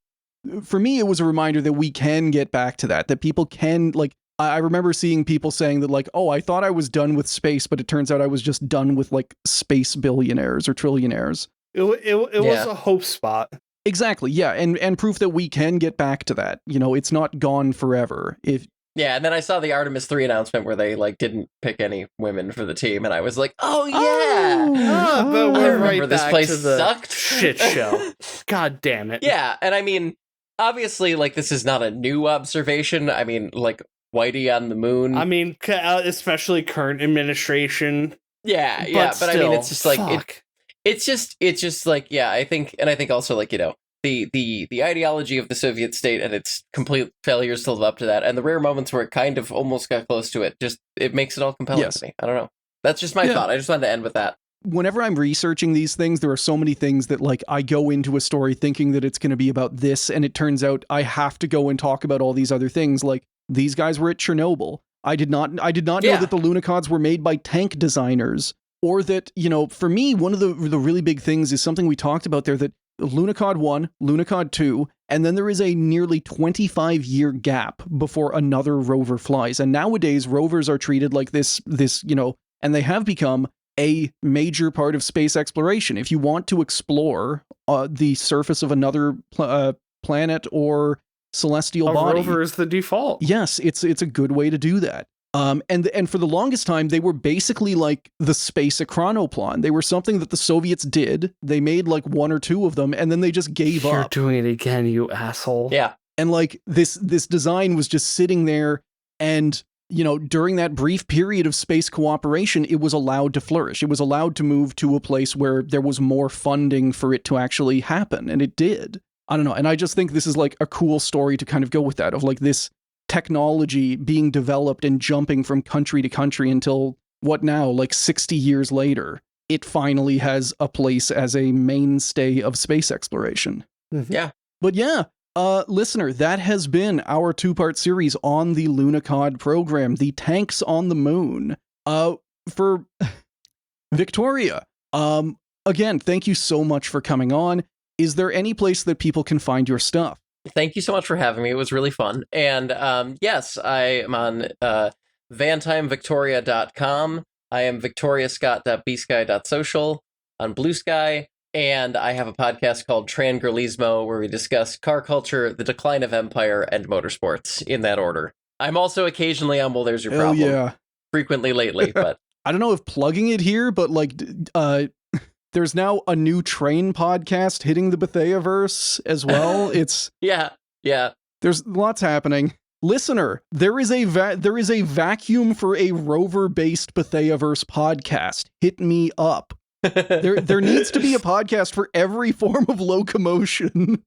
for me, it was a reminder that we can get back to that people can like, I remember seeing people saying that like, oh, I thought I was done with space, but it turns out I was just done with like space billionaires or trillionaires. It was a hope spot. Exactly, yeah, and proof that we can get back to that. It's not gone forever. And then I saw the Artemis 3 announcement where they like didn't pick any women for the team, and I was like, oh yeah, but we're right this back place to the sucked. Shit show. God damn it. Yeah, and I mean, obviously, like this is not a new observation. I mean, like Whitey on the moon. I mean, especially current administration. Yeah, but I mean, it's just like It's just like, I think also like, the ideology of the Soviet state and its complete failures to live up to that, and the rare moments where it kind of almost got close to it, it makes it all compelling to me. I don't know. That's just my thought. I just wanted to end with that. Whenever I'm researching these things, there are so many things that like I go into a story thinking that it's going to be about this, and it turns out I have to go and talk about all these other things. Like these guys were at Chernobyl. I did not know that the Lunokhods were made by tank designers. Or that, for me, one of the really big things is something we talked about there, that Lunokhod 1, Lunokhod 2, and then there is a nearly 25-year gap before another rover flies. And nowadays, rovers are treated like this, and they have become a major part of space exploration. If you want to explore the surface of another planet or celestial body, a rover is the default. Yes, it's a good way to do that. And for the longest time, they were basically like the space chronoplan. They were something that the Soviets did. They made like one or two of them, and then they just gave up. You're doing it again, you asshole. Yeah. And like this design was just sitting there, and during that brief period of space cooperation, it was allowed to flourish. It was allowed to move to a place where there was more funding for it to actually happen, and it did. I don't know. And I just think this is like a cool story to kind of go with that, of like this technology being developed and jumping from country to country until what now, like 60 years later, it finally has a place as a mainstay of space exploration. Mm-hmm. Yeah. But listener, that has been our 2-part series on the Lunokhod program, the tanks on the moon. For Victoria, again, thank you so much for coming on. Is there any place that people can find your stuff? Thank you so much for having me. It was really fun. And yes, I am on vantimevictoria.com. I am victoriascott.bsky.social on Blue Sky. And I have a podcast called Trangirlismo, where we discuss car culture, the decline of empire, and motorsports in that order. I'm also occasionally on Well, There's Your Problem. Yeah. Frequently lately, but I don't know if plugging it here, but like there's now a new train podcast hitting the Bethea-verse as well. It's yeah. There's lots happening. Listener, there is a vacuum for a rover-based Bethea-verse podcast. Hit me up. There needs to be a podcast for every form of locomotion.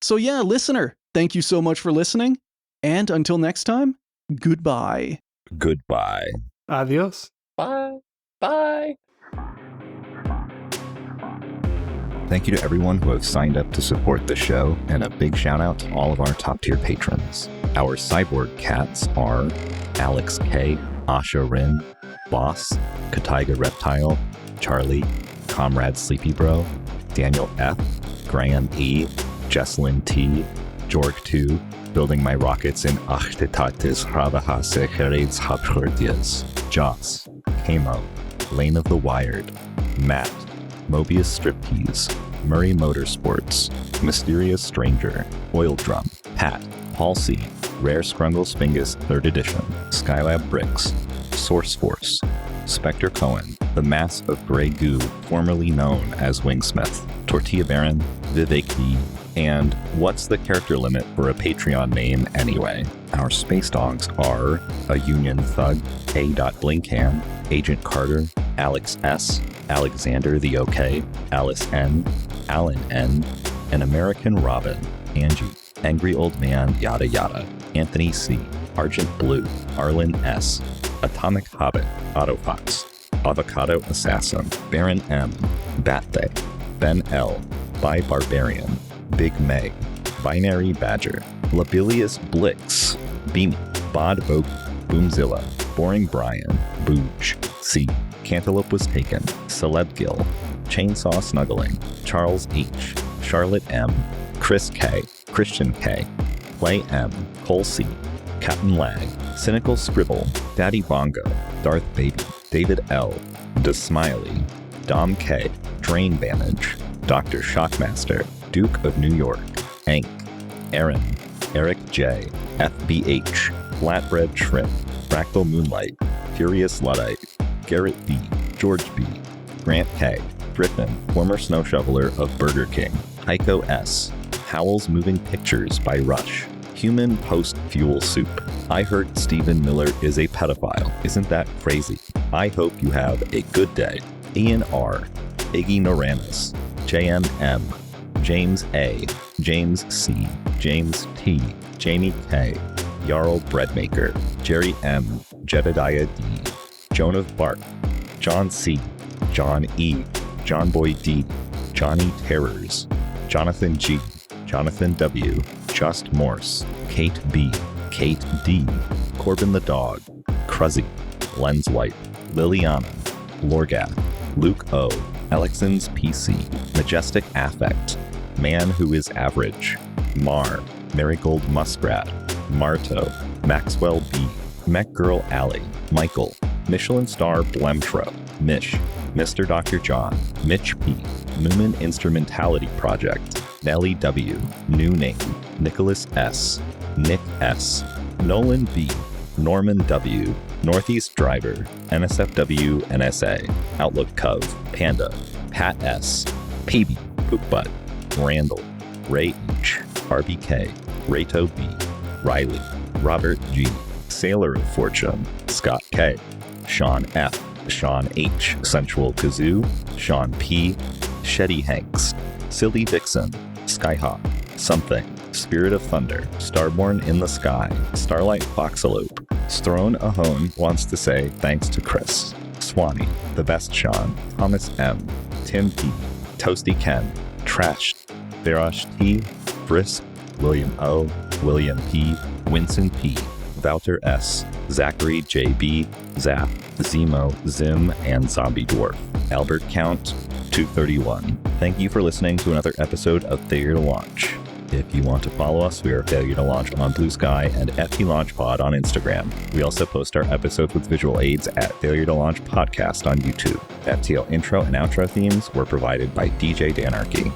So yeah, listener, thank you so much for listening. And until next time, goodbye. Goodbye. Adios. Bye. Bye. Thank you to everyone who have signed up to support the show, and a big shout out to all of our top tier patrons. Our cyborg cats are Alex K, Asha Rin, Boss, Kataiga Reptile, Charlie, Comrade Sleepy Bro, Daniel F, Graham E, Jesslyn T, Jorg 2, Building My Rockets in Achtetatis Rabahase Hereds Haprordias, Joss, Kamo, Lane of the Wired, Matt, Mobius Striptease, Murray Motorsports, Mysterious Stranger, Oil Drum, Pat, Halsey, Rare Scrungles Fingus 3rd Edition, Skylab Bricks, Source Force, Spectre Cohen, The Mass of Grey Goo, formerly known as Wingsmith, Tortilla Baron, Vivek D, and What's the Character Limit for a Patreon name anyway? Our space dogs are a Union Thug, A. Blinkham, Agent Carter, Alex S., Alexander the OK, Alice N., Alan N., An American Robin, Angie, Angry Old Man, Yada Yada, Anthony C., Argent Blue, Arlen S., Atomic Hobbit, Autofox, Avocado Assassin, Baron M, Bathe, Ben L, By Barbarian, Big Meg, Binary Badger, Labilius Blix, Beamy, Bod Vogue, Boomzilla, Boring Brian, Booge, C, Cantaloupe Was Taken, Celeb Gill, Chainsaw Snuggling, Charles H, Charlotte M, Chris K, Christian K, Play M, Cole C, Captain Lag, Cynical Scribble, Daddy Bongo, Darth Baby, David L, DeSmiley, Dom K, Drain Damage, Dr. Shockmaster, Duke of New York, Ank, Aaron, Eric J, FBH, Flatbread Shrimp, Fractal Moonlight, Furious Luddite, Garrett B, George B, Grant K, Griffin, former snow shoveler of Burger King, Heiko S, Howl's Moving Pictures by Rush, Human Post-Fuel Soup. I heard Stephen Miller is a pedophile. Isn't that crazy? I hope you have a good day. Ian R, Iggy Noranis, JMM, James A, James C, James T, Jamie K, Jarl Breadmaker, Jerry M, Jedediah D, Joan of Bark, John C, John E, John Boy D, Johnny Terrors, Jonathan G, Jonathan W, Just Morse, Kate B, Kate D, Corbin the Dog, Cruzzy, Lens Wipe, Liliana, Lorgath, Luke O, Alexins PC, Majestic Affect, Man Who Is Average, Mar, Marigold Muskrat, Marto, Maxwell B, Mech Girl Alley, Michael, Michelin Star Blemtro, Mish, Mr. Dr. John, Mitch P, Newman Instrumentality Project, Nellie W, New Name, Nicholas S, Nick S, Nolan B, Norman W, Northeast Driver, NSFW NSA, Outlook Cove, Panda, Pat S, PB, Poop Butt, Randall, Ray H, RBK, Rato B, Riley, Robert G, Sailor of Fortune, Scott K, Sean F, Sean H, Sensual Kazoo, Sean P, Shetty Hanks, Silly Vixen, Skyhawk, Something, Spirit of Thunder, Starborn in the Sky, Starlight Foxalope, Throne Ahone wants to say thanks to Chris, Swanee, The Best Sean, Thomas M, Tim P, Toasty Ken, Trashed, Verash T, Brisk, William O, William P, Winston P, Wouter S, Zachary JB, Zap, Zemo, Zim, and Zombie Dwarf. Albert Count, 231. Thank you for listening to another episode of Failure to Launch. If you want to follow us, we are Failure to Launch on Blue Sky and FT Launch Pod on Instagram. We also post our episodes with visual aids at Failure to Launch Podcast on YouTube. FTL intro and outro themes were provided by DJ Danarchy.